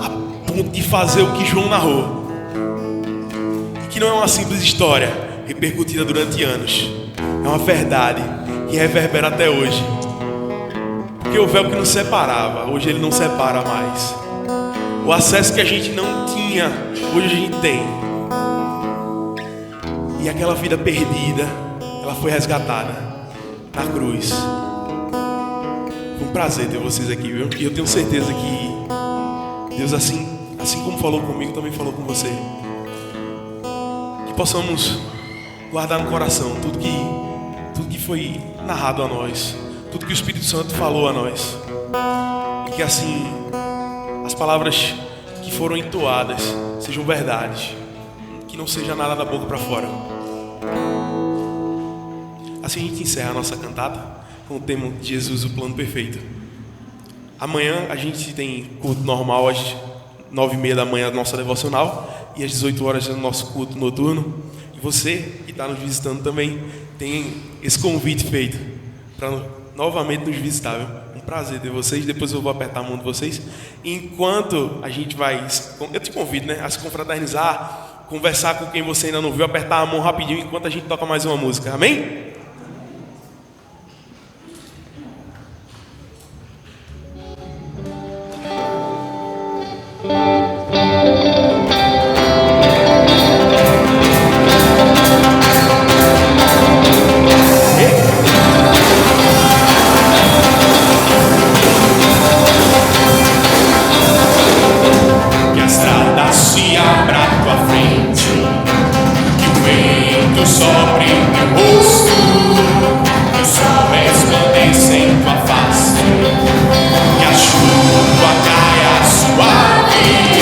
a ponto de fazer o que João narrou, e que não é uma simples história repercutida durante anos, é uma verdade que reverbera até hoje. Porque o véu que nos separava, hoje ele não separa mais. O acesso que a gente não tinha, hoje a gente tem. E aquela vida perdida, ela foi resgatada na cruz. Foi um prazer ter vocês aqui, viu? E eu tenho certeza que Deus, assim como falou comigo, também falou com você. Que possamos guardar no coração tudo que foi narrado a nós, tudo que o Espírito Santo falou a nós. E que assim as palavras que foram entoadas sejam verdades, que não seja nada da boca para fora. Assim a gente encerra a nossa cantata com o tema de Jesus, o plano perfeito. Amanhã a gente tem culto normal às 9h30 da manhã, nossa devocional, e às 18 horas é o nosso culto noturno. E você que está nos visitando também tem esse convite feito para novamente nos visitar, viu? Um prazer ter vocês. Depois eu vou apertar a mão de vocês. Enquanto a gente vai, eu te convido, né, a se confraternizar, conversar com quem você ainda não viu, apertar a mão rapidinho enquanto a gente toca mais uma música. Amém? Suave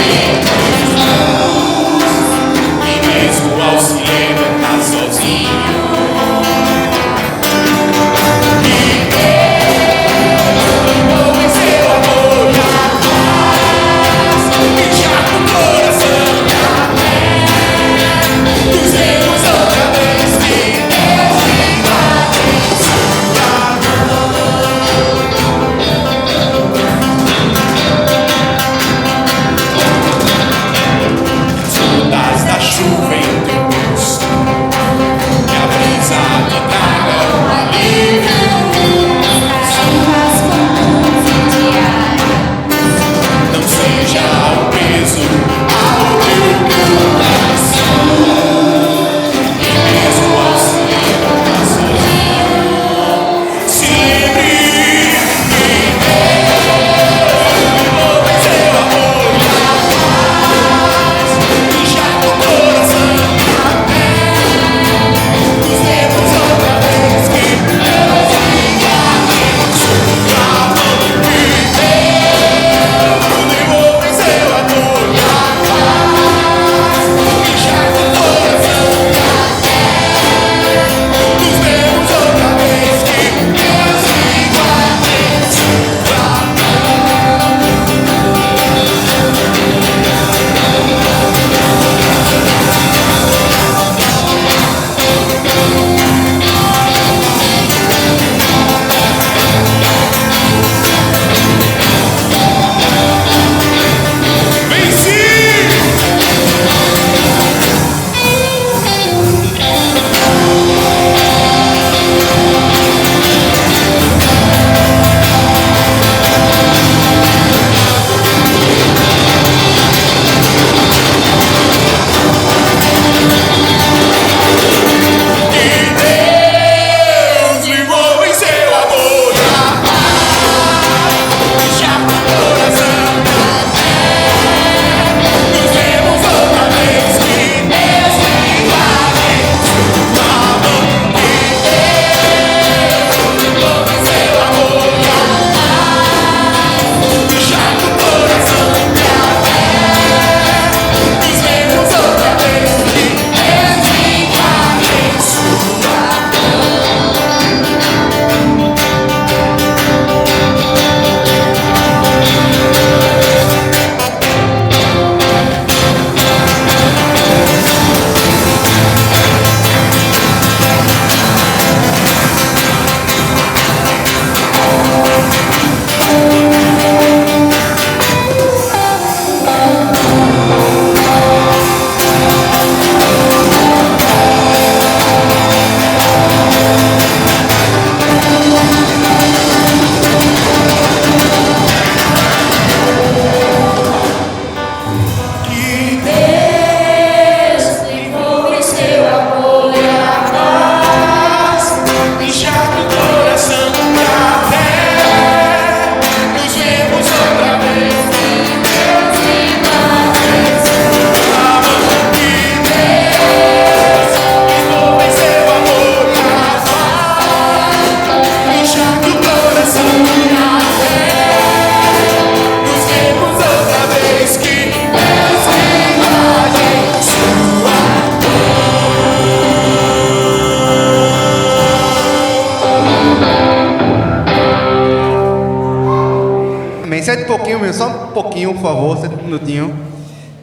pouquinho, por favor, senta um minutinho.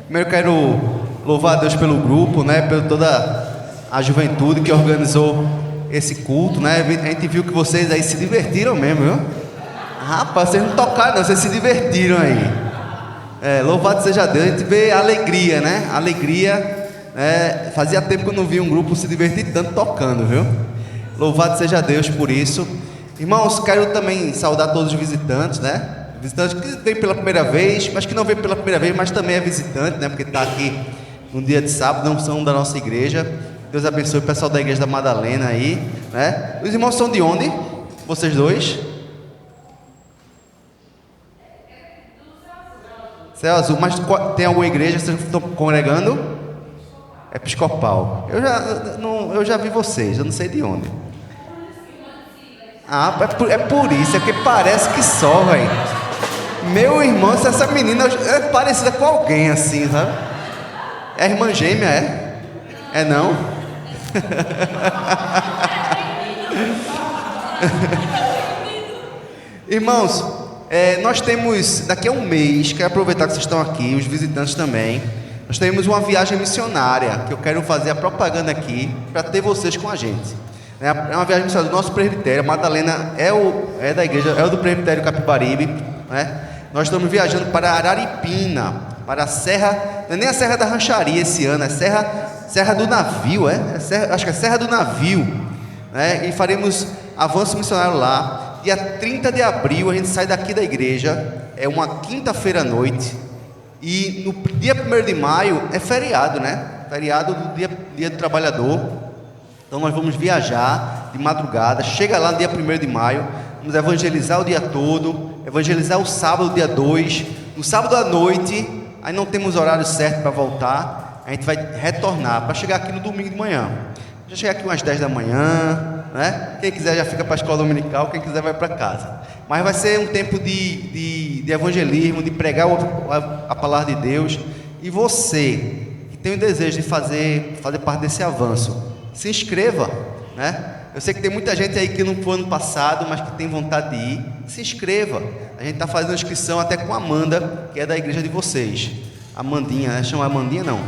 Primeiro quero louvar a Deus pelo grupo, né? Por toda a juventude que organizou esse culto, né? A gente viu que vocês aí se divertiram mesmo, viu? Rapaz, vocês não tocaram não, vocês se divertiram aí. Louvado seja Deus, a gente vê alegria, né? Alegria, fazia tempo que eu não vi um grupo se divertir tanto tocando, viu? Louvado seja Deus por isso. Irmãos, quero também saudar todos os visitantes, né? Visitantes que vêm pela primeira vez, mas que não vêm pela primeira vez, mas também é visitante, né? Porque está aqui no dia de sábado, não são da nossa igreja. Deus abençoe o pessoal da igreja da Madalena aí, né? Os irmãos são de onde? Vocês dois? Céu Azul, mas tem alguma igreja que vocês estão congregando? Episcopal. Eu já vi vocês, eu não sei de onde. Ah, é por isso, é que parece que só, velho. Meu irmão, essa menina é parecida com alguém assim, sabe? É irmã gêmea, é? É não? Irmãos, nós temos, daqui a um mês, quero aproveitar que vocês estão aqui, os visitantes também, nós temos uma viagem missionária, que eu quero fazer a propaganda aqui, para ter vocês com a gente. É uma viagem missionária do nosso presbitério. A Madalena é da igreja, é do presbitério Capibaribe, né? Nós estamos viajando para Araripina, para a Serra, não é nem a Serra da Rancharia esse ano, é Serra do Navio, acho que é Serra do Navio, né? E faremos avanço missionário lá. Dia 30 de abril a gente sai daqui da igreja, é uma quinta-feira à noite, e no dia 1º de maio é feriado, né? Feriado do dia do trabalhador. Então nós vamos viajar de madrugada, chega lá no dia 1º de maio, vamos evangelizar o dia todo, evangelizar o sábado, dia 2, no sábado à noite, aí não temos horário certo para voltar, a gente vai retornar, para chegar aqui no domingo de manhã. Já chegar aqui umas 10 da manhã, né? Quem quiser já fica para a escola dominical, quem quiser vai para casa. Mas vai ser um tempo de evangelismo, de pregar a palavra de Deus. E você que tem o desejo de fazer parte desse avanço, se inscreva, né? Eu sei que tem muita gente aí que não foi ano passado, mas que tem vontade de ir. Se inscreva. A gente está fazendo inscrição até com a Amanda, que é da igreja de vocês. Amandinha, né? Chama Amandinha não,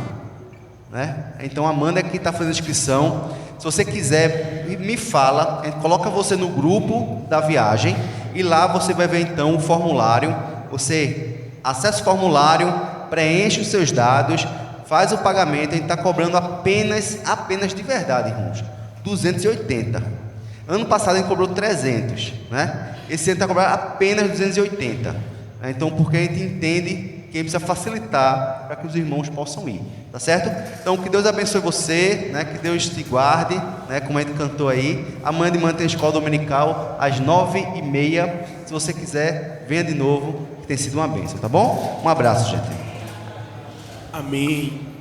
né? Então a Amanda é que está fazendo inscrição. Se você quiser, me fala, a gente coloca você no grupo da viagem e lá você vai ver então o formulário. Você acessa o formulário, preenche os seus dados, faz o pagamento. A gente está cobrando apenas de verdade, irmãos, 280. Ano passado a gente cobrou 300, né? Esse ano está cobrando apenas 280. Então, porque a gente entende que precisa facilitar para que os irmãos possam ir, tá certo? Então, que Deus abençoe você, né? Que Deus te guarde, né? Como a gente cantou aí. Amanhã de manhã tem escola dominical às 9h30. Se você quiser, venha de novo, que tem sido uma bênção, tá bom? Um abraço, gente. Amém.